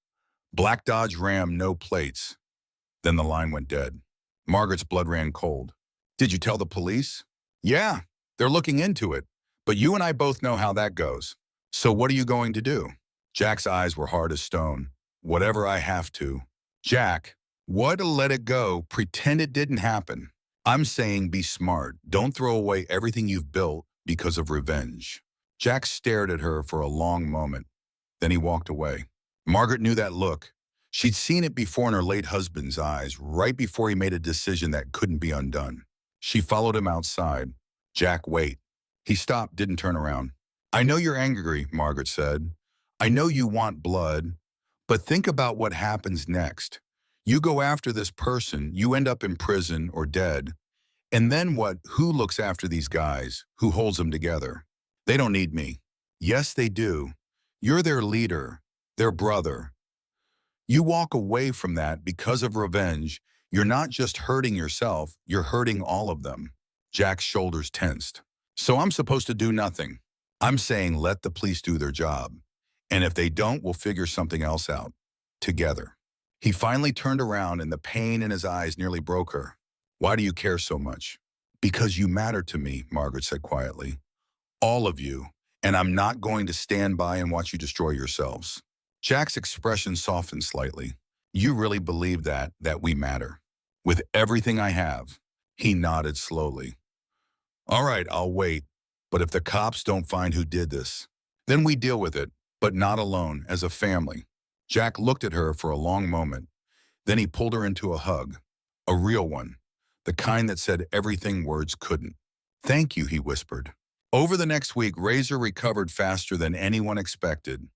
Black Dodge Ram, no plates. Then the line went dead. Margaret's blood ran cold. Did you tell the police? Yeah, they're looking into it. But you and I both know how that goes. So what are you going to do? Jack's eyes were hard as stone. Whatever I have to. Jack, what? Let it go. Pretend it didn't happen. I'm saying be smart. Don't throw away everything you've built because of revenge. Jack stared at her for a long moment. Then he walked away. Margaret knew that look. She'd seen it before in her late husband's eyes, right before he made a decision that couldn't be undone. She followed him outside. Jack, wait. He stopped, didn't turn around. I know you're angry, Margaret said. I know you want blood, but think about what happens next. You go after this person, you end up in prison or dead. And then what? Who looks after these guys? Who holds them together? They don't need me. Yes, they do. You're their leader, their brother. You walk away from that because of revenge. You're not just hurting yourself, you're hurting all of them. Jack's shoulders tensed. So I'm supposed to do nothing. I'm saying let the police do their job. And if they don't, we'll figure something else out. Together. He finally turned around and the pain in his eyes nearly broke her. Why do you care so much? Because you matter to me, Margaret said quietly. All of you. And I'm not going to stand by and watch you destroy yourselves. Jack's expression softened slightly. You really believe that we matter? With everything I have. He nodded slowly. All right, I'll wait. But if the cops don't find who did this, then we deal with it, but not alone, as a family. Jack looked at her for a long moment. Then he pulled her into a hug. A real one. The kind that said everything words couldn't. Thank you, he whispered. Over the next week, Razor recovered faster than anyone expected.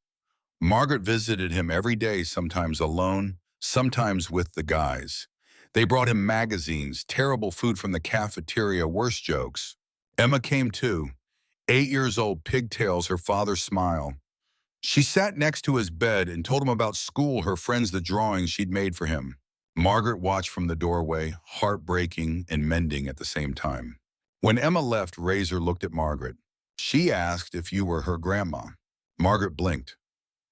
Margaret visited him every day, sometimes alone, sometimes with the guys. They brought him magazines, terrible food from the cafeteria, worse jokes. Emma came too. 8 years old, pigtails, her father's smile. She sat next to his bed and told him about school, her friends, the drawings she'd made for him. Margaret watched from the doorway, heartbreaking and mending at the same time. When Emma left, Razor looked at Margaret. She asked if you were her grandma. Margaret blinked.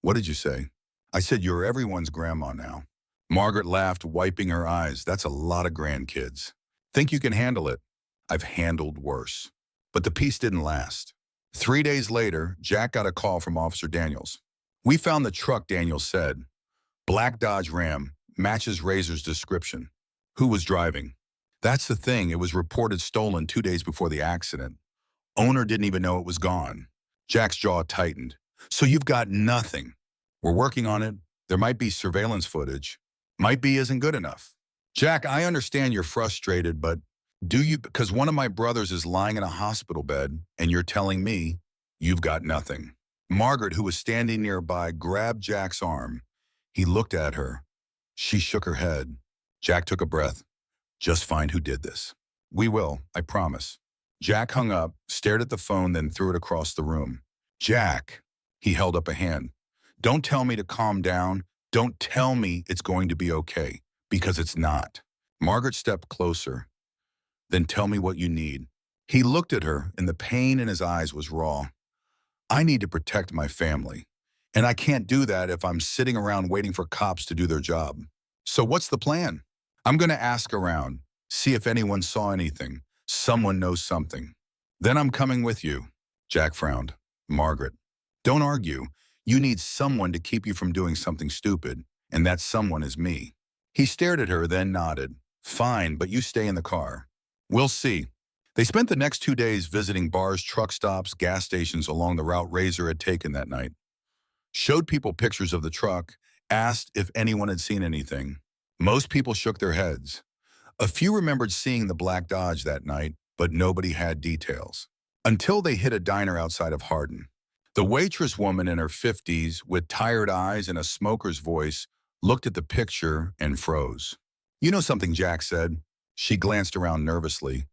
What did you say? I said you're everyone's grandma now. Margaret laughed, wiping her eyes. That's a lot of grandkids. Think you can handle it? I've handled worse. But the peace didn't last. 3 days later, Jack got a call from Officer Daniels. We found the truck, Daniels said. Black Dodge Ram, matches Razor's description. Who was driving? That's the thing, it was reported stolen 2 days before the accident. Owner didn't even know it was gone. Jack's jaw tightened. So you've got nothing. We're working on it. There might be surveillance footage. Might be isn't good enough. Jack, I understand you're frustrated, but do you, because one of my brothers is lying in a hospital bed and you're telling me you've got nothing. Margaret, who was standing nearby, grabbed Jack's arm. He looked at her. She shook her head. Jack took a breath. Just find who did this. We will, I promise. Jack hung up, stared at the phone, then threw it across the room. Jack, he held up a hand. Don't tell me to calm down. Don't tell me it's going to be okay, because it's not. Margaret stepped closer. Then tell me what you need. He looked at her, and the pain in his eyes was raw. I need to protect my family, and I can't do that if I'm sitting around waiting for cops to do their job. So what's the plan? I'm going to ask around, see if anyone saw anything. Someone knows something. Then I'm coming with you. Jack frowned. Margaret, don't argue. You need someone to keep you from doing something stupid, and that someone is me. He stared at her, then nodded. Fine, but you stay in the car. We'll see. They spent the next 2 days visiting bars, truck stops, gas stations along the route Razor had taken that night. Showed people pictures of the truck, asked if anyone had seen anything. Most people shook their heads. A few remembered seeing the black Dodge that night, but nobody had details. Until they hit a diner outside of Hardin. The waitress woman in her 50s, with tired eyes and a smoker's voice, looked at the picture and froze. You know something, Jack said. She glanced around nervously.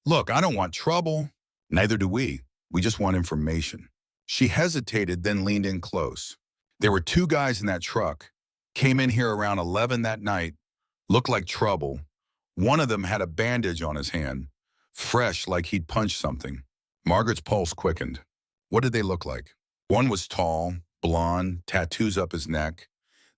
Look, I don't want trouble. Neither do we. We just want information. She hesitated, then leaned in close. There were 2 guys in that truck. Came in here around 11 that night. Looked like trouble. One of them had a bandage on his hand. Fresh, like he'd punched something. Margaret's pulse quickened. What did they look like? One was tall, blonde, tattoos up his neck.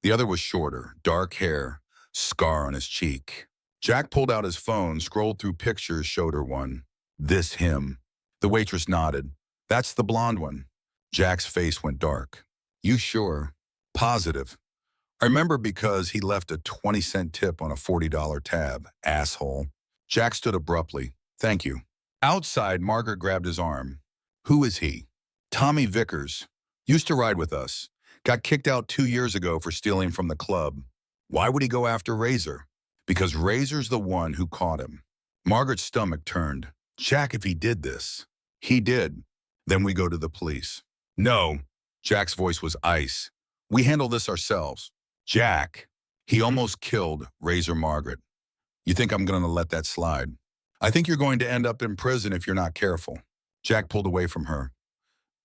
The other was shorter, dark hair, scar on his cheek. Jack pulled out his phone, scrolled through pictures, showed her one. This him. The waitress nodded. That's the blonde one. Jack's face went dark. You sure? Positive. I remember because he left a 20-cent tip on a $40 tab, asshole. Jack stood abruptly. Thank you. Outside, Margaret grabbed his arm. Who is he? Tommy Vickers. Used to ride with us. Got kicked out 2 years ago for stealing from the club. Why would he go after Razor? Because Razor's the one who caught him. Margaret's stomach turned. Jack, if he did this. He did. Then we go to the police. No. Jack's voice was ice. We handle this ourselves. Jack. He almost killed Razor Margaret. You think I'm going to let that slide? I think you're going to end up in prison if you're not careful. Jack pulled away from her.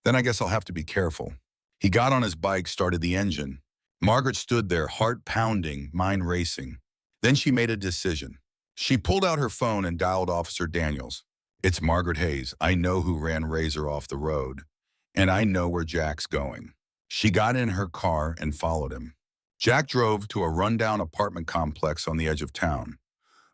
Then I guess I'll have to be careful. He got on his bike, started the engine. Margaret stood there, heart pounding, mind racing. Then she made a decision. She pulled out her phone and dialed Officer Daniels. It's Margaret Hayes. I know who ran Razor off the road. And I know where Jack's going. She got in her car and followed him. Jack drove to a rundown apartment complex on the edge of town.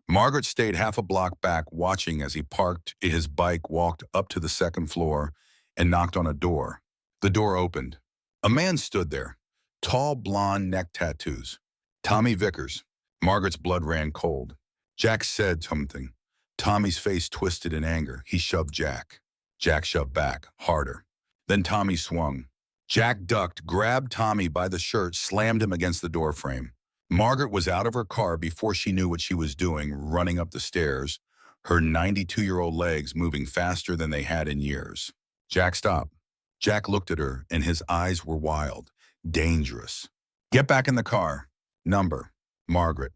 Margaret stayed half a block back watching as he parked his bike, walked up to the second floor, and knocked on a door. The door opened. A man stood there, tall, blonde, neck tattoos. Tommy Vickers. Margaret's blood ran cold. Jack said something. Tommy's face twisted in anger. He shoved Jack. Jack shoved back, harder. Then Tommy swung. Jack ducked, grabbed Tommy by the shirt, slammed him against the doorframe. Margaret was out of her car before she knew what she was doing, running up the stairs, her 92-year-old legs moving faster than they had in years. Jack stopped. Jack looked at her, and his eyes were wild, dangerous. Get back in the car. Number. Margaret.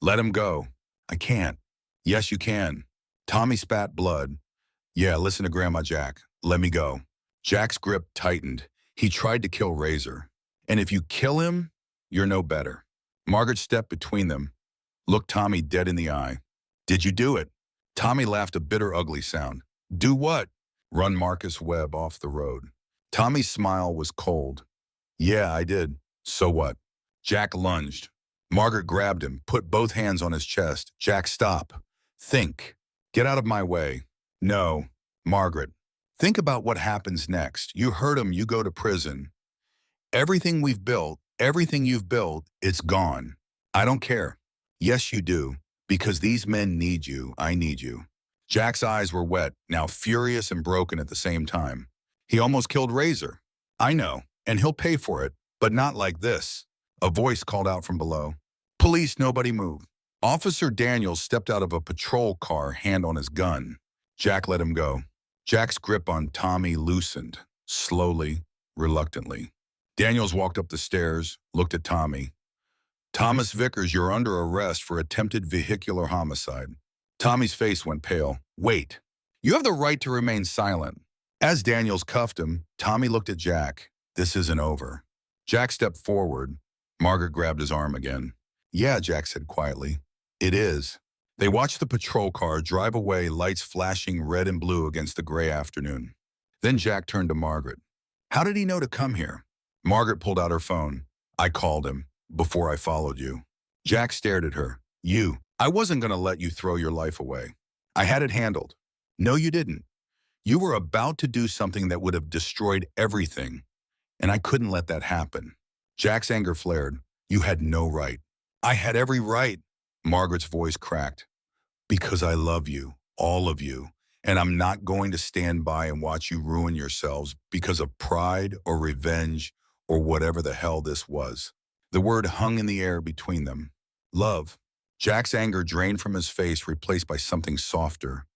Let him go. I can't. Yes, you can. Tommy spat blood. Yeah, listen to Grandma Jack. Let me go. Jack's grip tightened. He tried to kill Razor. And if you kill him, you're no better. Margaret stepped between them, looked Tommy dead in the eye. Did you do it? Tommy laughed a bitter, ugly sound. Do what? Run Marcus Webb off the road. Tommy's smile was cold. Yeah, I did. So what? Jack lunged. Margaret grabbed him, put both hands on his chest. Jack, stop. Think. Get out of my way. No. Margaret. Think about what happens next. You hurt him, you go to prison. Everything we've built, everything you've built, it's gone. I don't care. Yes, you do. Because these men need you. I need you. Jack's eyes were wet, now furious and broken at the same time. He almost killed Razor. I know, and he'll pay for it, but not like this. A voice called out from below. Police, nobody move. Officer Daniels stepped out of a patrol car, hand on his gun. Jack let him go. Jack's grip on Tommy loosened, slowly, reluctantly. Daniels walked up the stairs, looked at Tommy. Thomas Vickers, you're under arrest for attempted vehicular homicide. Tommy's face went pale. Wait. You have the right to remain silent. As Daniels cuffed him, Tommy looked at Jack. This isn't over. Jack stepped forward. Margaret grabbed his arm again. Yeah, Jack said quietly. It is. They watched the patrol car drive away, lights flashing red and blue against the gray afternoon. Then Jack turned to Margaret. How did he know to come here? Margaret pulled out her phone. I called him before I followed you. Jack stared at her. You. I wasn't going to let you throw your life away. I had it handled. No, you didn't. You were about to do something that would have destroyed everything, and I couldn't let that happen. Jack's anger flared. You had no right. I had every right. Margaret's voice cracked. Because I love you, all of you, and I'm not going to stand by and watch you ruin yourselves because of pride or revenge or whatever the hell this was. The word hung in the air between them. Love. Jack's anger drained from his face, replaced by something softer,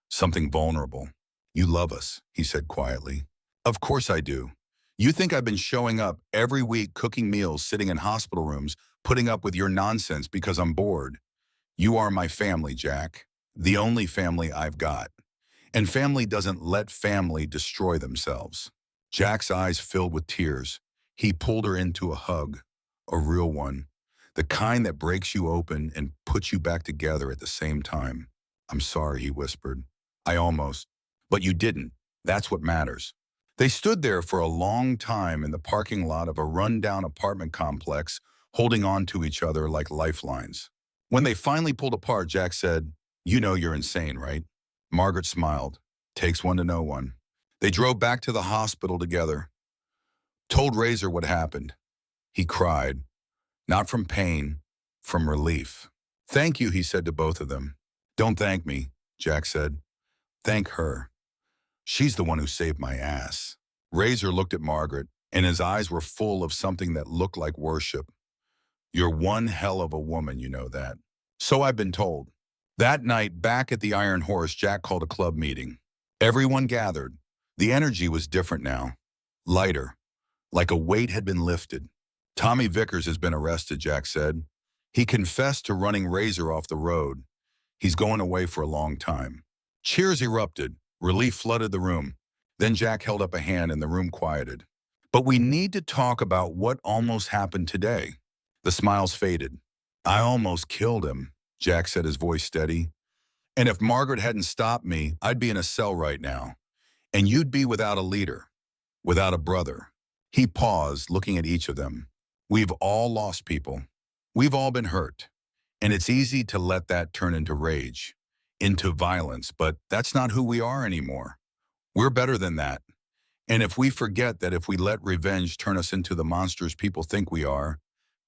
something vulnerable. You love us, he said quietly. Of course I do. You think I've been showing up every week, cooking meals, sitting in hospital rooms, putting up with your nonsense because I'm bored. You are my family, Jack. The only family I've got. And family doesn't let family destroy themselves. Jack's eyes filled with tears. He pulled her into a hug, a real one, the kind that breaks you open and puts you back together at the same time. I'm sorry, he whispered. I almost. But you didn't. That's what matters. They stood there for a long time in the parking lot of a rundown apartment complex, holding on to each other like lifelines. When they finally pulled apart, Jack said, You know you're insane, right? Margaret smiled. Takes one to know one. They drove back to the hospital together. Told Razor what happened. He cried. Not from pain, from relief. Thank you, he said to both of them. Don't thank me, Jack said. Thank her. She's the one who saved my ass. Razor looked at Margaret. and his eyes were full of something that looked like worship. You're one hell of a woman, you know that. So I've been told. That night, back at the Iron Horse, Jack called a club meeting. Everyone gathered. The energy was different now. Lighter, like a weight had been lifted. Tommy Vickers has been arrested, Jack said. He confessed to running Razor off the road. He's going away for a long time. Cheers erupted. Relief flooded the room. Then Jack held up a hand and the room quieted. But we need to talk about what almost happened today. The smiles faded. I almost killed him, Jack said, his voice steady. And if Margaret hadn't stopped me, I'd be in a cell right now. And you'd be without a leader, without a brother. He paused, looking at each of them. We've all lost people. We've all been hurt. And it's easy to let that turn into rage, into violence, but that's not who we are anymore. We're better than that. And if we forget that if we let revenge turn us into the monsters people think we are,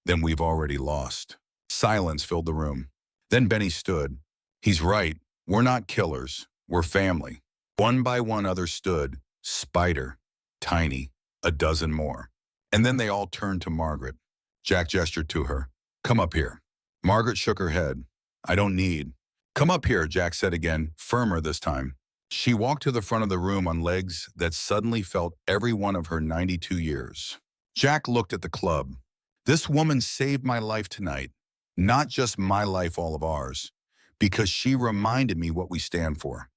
then we've already lost. Silence filled the room. Then Benny stood. He's right. We're not killers. We're family. One by one others stood. Spider. Tiny. A dozen more. And then they all turned to Margaret. Jack gestured to her. Come up here. Margaret shook her head. I don't need. Come up here, Jack said again, firmer this time. She walked to the front of the room on legs that suddenly felt every one of her 92 years. Jack looked at the club. This woman saved my life tonight. Not just my life, all of ours. Because she reminded me what we stand for.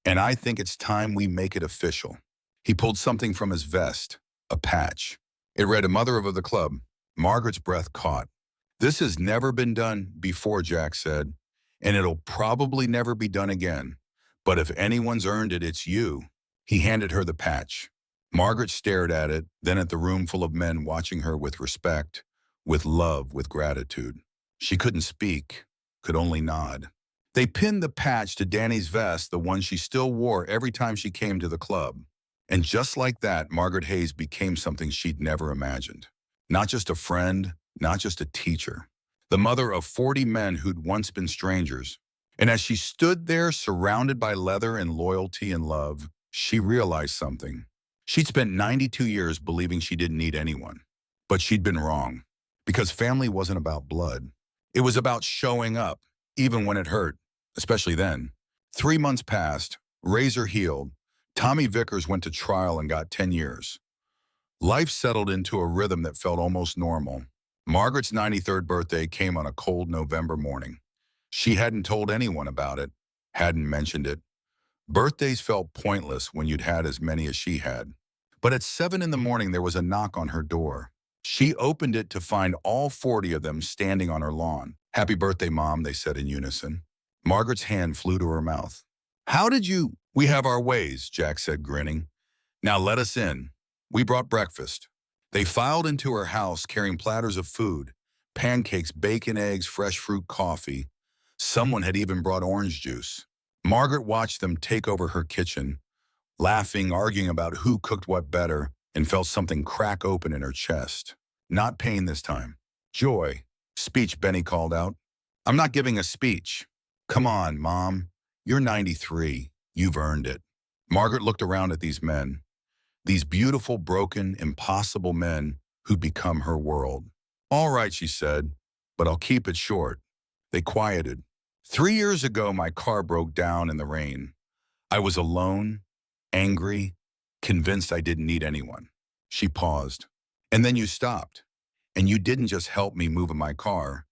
And I think it's time we make it official. He pulled something from his vest. A patch. It read, a mother of the club. Margaret's breath caught. This has never been done before, Jack said. And it'll probably never be done again. But if anyone's earned it, it's you. He handed her the patch. Margaret stared at it, then at the room full of men watching her with respect, with love, with gratitude. She couldn't speak, could only nod. They pinned the patch to Danny's vest, the one she still wore every time she came to the club. And just like that, Margaret Hayes became something she'd never imagined. Not just a friend, not just a teacher. The mother of 40 men who'd once been strangers. And as she stood there surrounded by leather and loyalty and love, she realized something. She'd spent 92 years believing she didn't need anyone. But she'd been wrong. Because family wasn't about blood. It was about showing up, even when it hurt, especially then. 3 months passed, Razor healed. Tommy Vickers went to trial and got 10 years. Life settled into a rhythm that felt almost normal. Margaret's 93rd birthday came on a cold November morning. She hadn't told anyone about it, hadn't mentioned it. Birthdays felt pointless when you'd had as many as she had. But at 7 in the morning, there was a knock on her door. She opened it to find all 40 of them standing on her lawn. Happy birthday, Mom, they said in unison. Margaret's hand flew to her mouth. How did you? We have our ways, Jack said, grinning. Now let us in. We brought breakfast. They filed into her house carrying platters of food, pancakes, bacon, eggs, fresh fruit, coffee. Someone had even brought orange juice. Margaret watched them take over her kitchen, laughing, arguing about who cooked what better, and felt something crack open in her chest. Not pain this time. Joy. Speech, Benny called out. I'm not giving a speech. Come on, Mom. You're 93. You've earned it. Margaret looked around at these men. These beautiful, broken, impossible men who'd become her world. All right, she said, but I'll keep it short. They quieted. 3 years ago, my car broke down in the rain. I was alone, angry, convinced I didn't need anyone. She paused. And then you stopped. And you didn't just help me move in my car.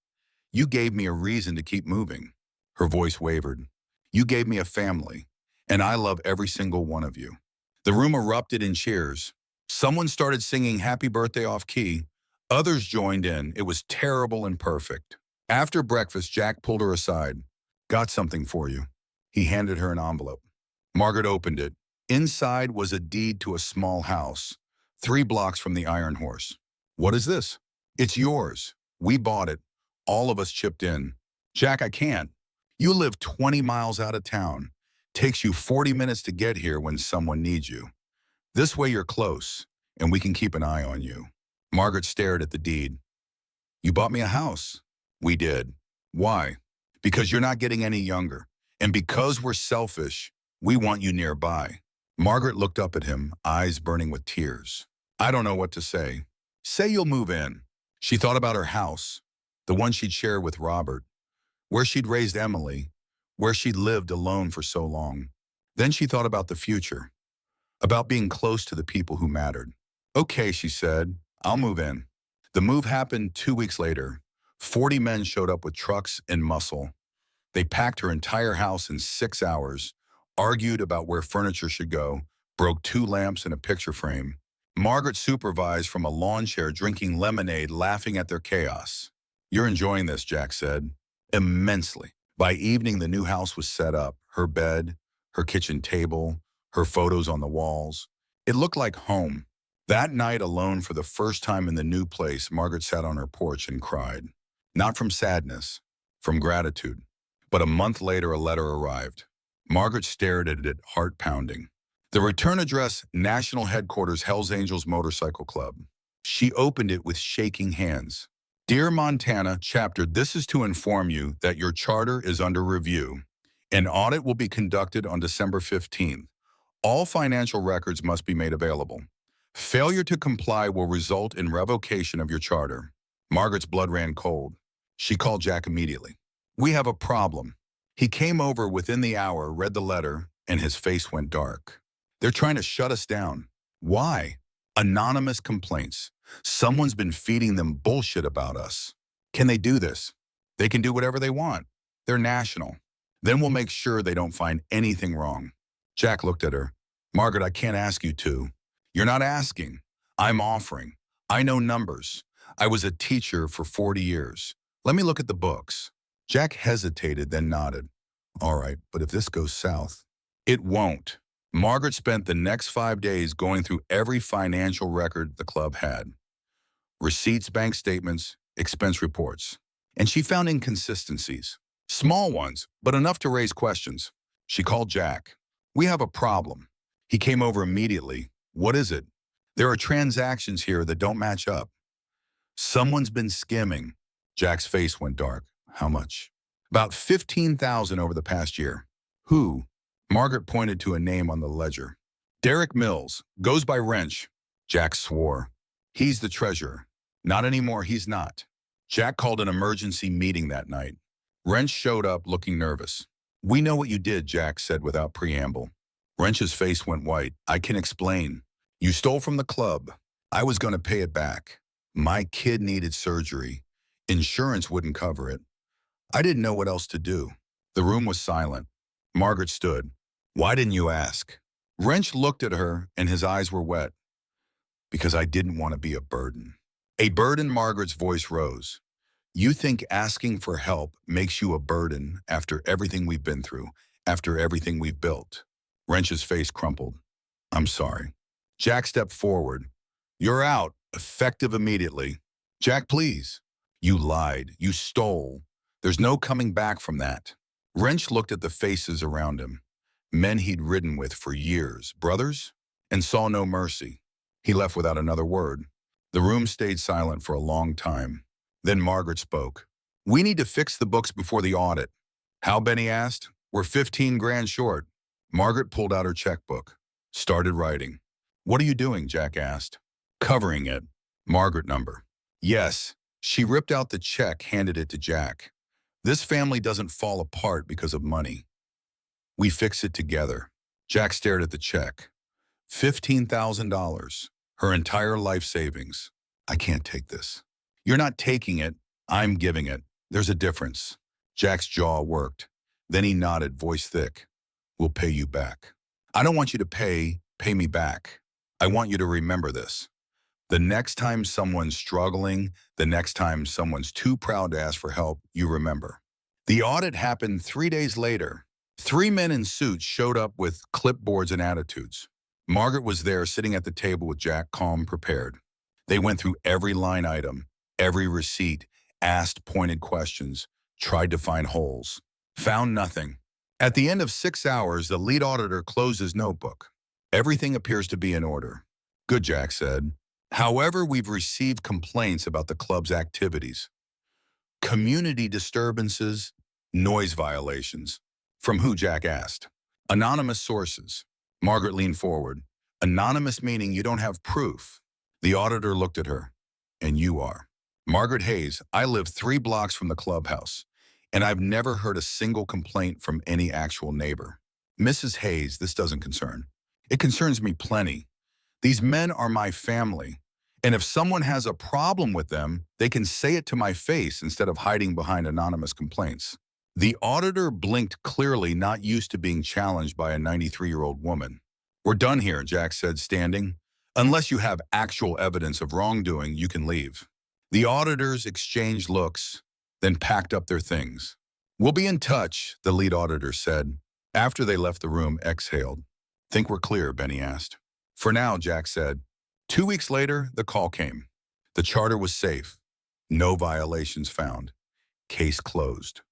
You gave me a reason to keep moving. Her voice wavered. You gave me a family. And I love every single one of you. The room erupted in cheers. Someone started singing Happy Birthday off key. Others joined in. It was terrible and perfect. After breakfast, Jack pulled her aside. Got something for you. He handed her an envelope. Margaret opened it. Inside was a deed to a small house, 3 blocks from the Iron Horse. What is this? It's yours. We bought it. All of us chipped in. Jack, I can't. You live 20 miles out of town. Takes you 40 minutes to get here when someone needs you. This way you're close, and we can keep an eye on you. Margaret stared at the deed. You bought me a house. We did. Why? Because you're not getting any younger. And because we're selfish, we want you nearby. Margaret looked up at him, eyes burning with tears. I don't know what to say. Say you'll move in. She thought about her house, the one she'd shared with Robert, where she'd raised Emily, where she'd lived alone for so long. Then she thought about the future, about being close to the people who mattered. Okay, she said, I'll move in. The move happened 2 weeks later. 40 men showed up with trucks and muscle. They packed her entire house in 6 hours, argued about where furniture should go, broke 2 lamps and a picture frame. Margaret supervised from a lawn chair, drinking lemonade, laughing at their chaos. You're enjoying this, Jack said. Immensely. By evening, the new house was set up, her bed, her kitchen table, her photos on the walls. It looked like home. That night, alone for the first time in the new place, Margaret sat on her porch and cried. Not from sadness, from gratitude. But a month later, a letter arrived. Margaret stared at it, heart pounding. The return address, National Headquarters, Hells Angels Motorcycle Club. She opened it with shaking hands. Dear Montana Chapter, this is to inform you that your charter is under review. An audit will be conducted on December 15th. All financial records must be made available. Failure to comply will result in revocation of your charter. Margaret's blood ran cold. She called Jack immediately. We have a problem. He came over within the hour, read the letter, and his face went dark. They're trying to shut us down. Why? Anonymous complaints. Someone's been feeding them bullshit about us. Can they do this? They can do whatever they want. They're national. Then we'll make sure they don't find anything wrong. Jack looked at her. Margaret, I can't ask you to. You're not asking. I'm offering. I know numbers. I was a teacher for 40 years. Let me look at the books. Jack hesitated, then nodded. All right, but if this goes south, it won't. Margaret spent the next 5 days going through every financial record the club had. Receipts, bank statements, expense reports. And she found inconsistencies. Small ones, but enough to raise questions. She called Jack. We have a problem. He came over immediately. What is it? There are transactions here that don't match up. Someone's been skimming. Jack's face went dark. How much? About $15,000 over the past year. Who? Margaret pointed to a name on the ledger. Derek Mills, goes by Wrench. Jack swore. He's the treasurer. Not anymore, he's not. Jack called an emergency meeting that night. Wrench showed up looking nervous. We know what you did, Jack said without preamble. Wrench's face went white. I can explain. You stole from the club. I was going to pay it back. My kid needed surgery. Insurance wouldn't cover it. I didn't know what else to do. The room was silent. Margaret stood. Why didn't you ask? Wrench looked at her and his eyes were wet. Because I didn't want to be a burden. A burden, Margaret's voice rose. You think asking for help makes you a burden after everything we've been through, after everything we've built. Wrench's face crumpled. I'm sorry. Jack stepped forward. You're out, effective immediately. Jack, please. You lied. You stole. There's no coming back from that. Wrench looked at the faces around him. Men he'd ridden with for years, brothers, and saw no mercy. He left without another word. The room stayed silent for a long time. Then Margaret spoke. We need to fix the books before the audit. How, Benny asked. We're 15 grand short. Margaret pulled out her checkbook, started writing. What are you doing, Jack asked. Covering it. Margaret number. Yes. She ripped out the check, handed it to Jack. This family doesn't fall apart because of money. We fix it together. Jack stared at the check. $15,000. Her entire life savings. I can't take this. You're not taking it. I'm giving it. There's a difference. Jack's jaw worked. Then he nodded, voice thick. We'll pay you back. I don't want you to pay me back. I want you to remember this. The next time someone's struggling, the next time someone's too proud to ask for help, you remember. The audit happened 3 days later. 3 men in suits showed up with clipboards and attitudes. Margaret was there sitting at the table with Jack, calm, prepared. They went through every line item, every receipt, asked pointed questions, tried to find holes, found nothing. At the end of 6 hours, the lead auditor closed his notebook. Everything appears to be in order. Good, Jack said. However, we've received complaints about the club's activities. Community disturbances, noise violations. From who, Jack asked. Anonymous sources. Margaret leaned forward. Anonymous meaning you don't have proof. The auditor looked at her. And you are. Margaret Hayes, I live 3 blocks from the clubhouse, and I've never heard a single complaint from any actual neighbor. Mrs. Hayes, this doesn't concern. It concerns me plenty. These men are my family, and if someone has a problem with them, they can say it to my face instead of hiding behind anonymous complaints. The auditor blinked clearly, not used to being challenged by a 93-year-old woman. We're done here, Jack said, standing. Unless you have actual evidence of wrongdoing, you can leave. The auditors exchanged looks, then packed up their things. We'll be in touch, the lead auditor said. After they left the room, exhaled. Think we're clear, Benny asked. For now, Jack said. 2 weeks later, the call came. The charter was safe. No violations found. Case closed.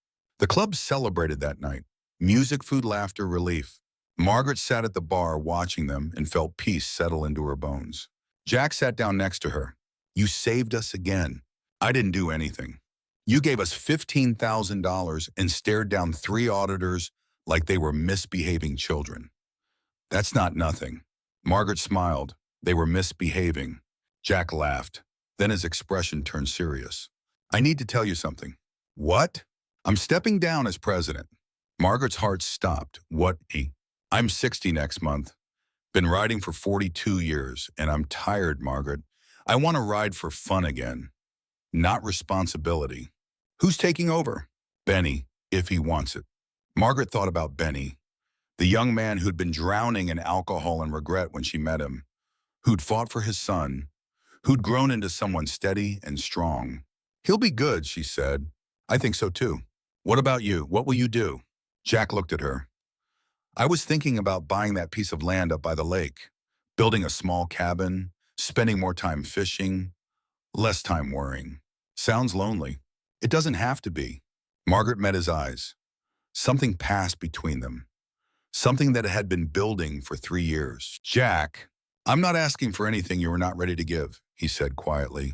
The club celebrated that night. Music, food, laughter, relief. Margaret sat at the bar watching them and felt peace settle into her bones. Jack sat down next to her. You saved us again. I didn't do anything. You gave us $15,000 and stared down 3 auditors like they were misbehaving children. That's not nothing. Margaret smiled. They were misbehaving. Jack laughed. Then his expression turned serious. I need to tell you something. What? I'm stepping down as president. Margaret's heart stopped. What? I'm 60 next month. Been riding for 42 years, and I'm tired, Margaret. I want to ride for fun again, not responsibility. Who's taking over? Benny, if he wants it. Margaret thought about Benny, the young man who'd been drowning in alcohol and regret when she met him, who'd fought for his son, who'd grown into someone steady and strong. He'll be good, she said. I think so too. What about you? What will you do? Jack looked at her. I was thinking about buying that piece of land up by the lake, building a small cabin, spending more time fishing, less time worrying. Sounds lonely. It doesn't have to be. Margaret met his eyes. Something passed between them. Something that had been building for 3 years. Jack, I'm not asking for anything you are not ready to give, he said quietly.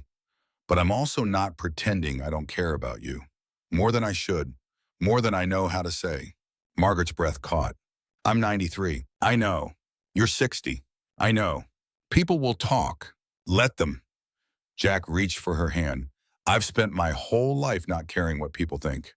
But I'm also not pretending I don't care about you. More than I should. More than I know how to say. Margaret's breath caught. I'm 93. I know. You're 60. I know. People will talk. Let them. Jack reached for her hand. I've spent my whole life not caring what people think.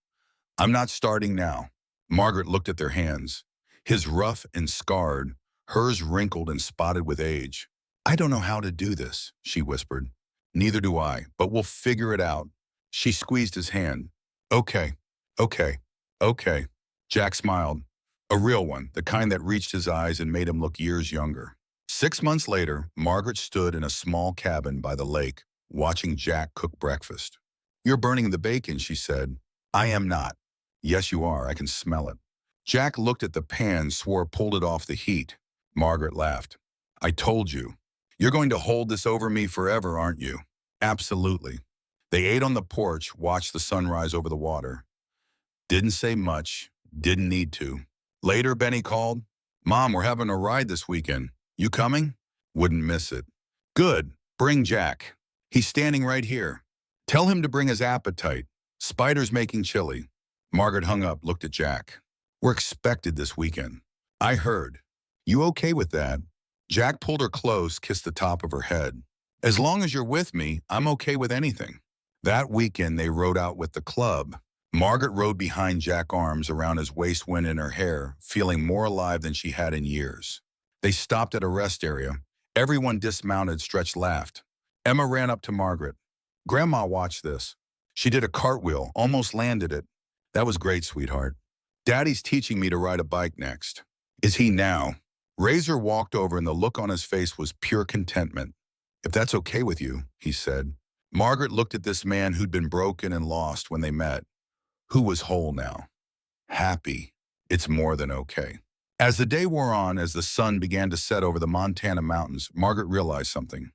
I'm not starting now. Margaret looked at their hands. His rough and scarred, hers wrinkled and spotted with age. I don't know how to do this, she whispered. Neither do I, but we'll figure it out. She squeezed his hand. Okay, okay, okay. Jack smiled. A real one, the kind that reached his eyes and made him look years younger. 6 months later, Margaret stood in a small cabin by the lake, watching Jack cook breakfast. You're burning the bacon, she said. I am not. Yes, you are. I can smell it. Jack looked at the pan, swore pulled it off the heat. Margaret laughed. I told you. You're going to hold this over me forever, aren't you? Absolutely. They ate on the porch, watched the sunrise over the water. Didn't say much, didn't need to. Later, Benny called. Mom, we're having a ride this weekend. You coming? Wouldn't miss it. Good. Bring Jack. He's standing right here. Tell him to bring his appetite. Spider's making chili. Margaret hung up, looked at Jack. We're expected this weekend. I heard. You okay with that? Jack pulled her close, kissed the top of her head. As long as you're with me, I'm okay with anything. That weekend, they rode out with the club. Margaret rode behind Jack, arms around his waist, wind in her hair, feeling more alive than she had in years. They stopped at a rest area. Everyone dismounted, stretched, laughed. Emma ran up to Margaret. Grandma, watch this. She did a cartwheel, almost landed it. That was great, sweetheart. Daddy's teaching me to ride a bike next. Is he now? Razor walked over and the look on his face was pure contentment. If that's okay with you, he said. Margaret looked at this man who'd been broken and lost when they met. Who was whole now? Happy. It's more than okay. As the day wore on, as the sun began to set over the Montana mountains, Margaret realized something.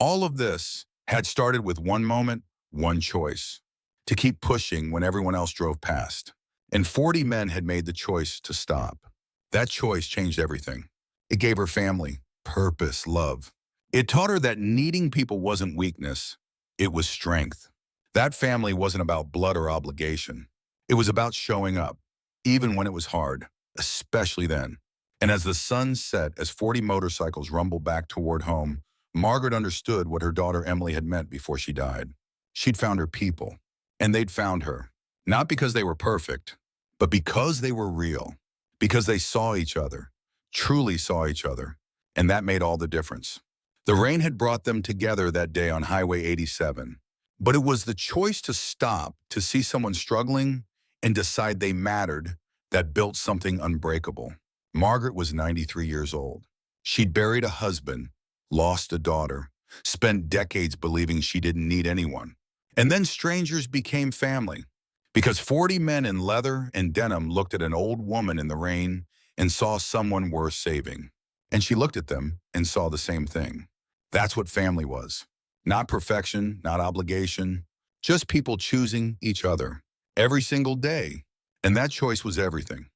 All of this, had started with one moment, one choice. To keep pushing when everyone else drove past. And 40 men had made the choice to stop. That choice changed everything. It gave her family, purpose, love. It taught her that needing people wasn't weakness, it was strength. That family wasn't about blood or obligation. It was about showing up, even when it was hard, especially then. And as the sun set, as 40 motorcycles rumbled back toward home, Margaret understood what her daughter Emily had meant before she died. She'd found her people, and they'd found her. Not because they were perfect, but because they were real. Because they saw each other, truly saw each other, and that made all the difference. The rain had brought them together that day on Highway 87, but it was the choice to stop, to see someone struggling, and decide they mattered that built something unbreakable. Margaret was 93 years old. She'd buried a husband, lost a daughter, spent decades believing she didn't need anyone. And then strangers became family. Because 40 men in leather and denim looked at an old woman in the rain and saw someone worth saving. And she looked at them and saw the same thing. That's what family was. Not perfection, not obligation, just people choosing each other every single day. And that choice was everything.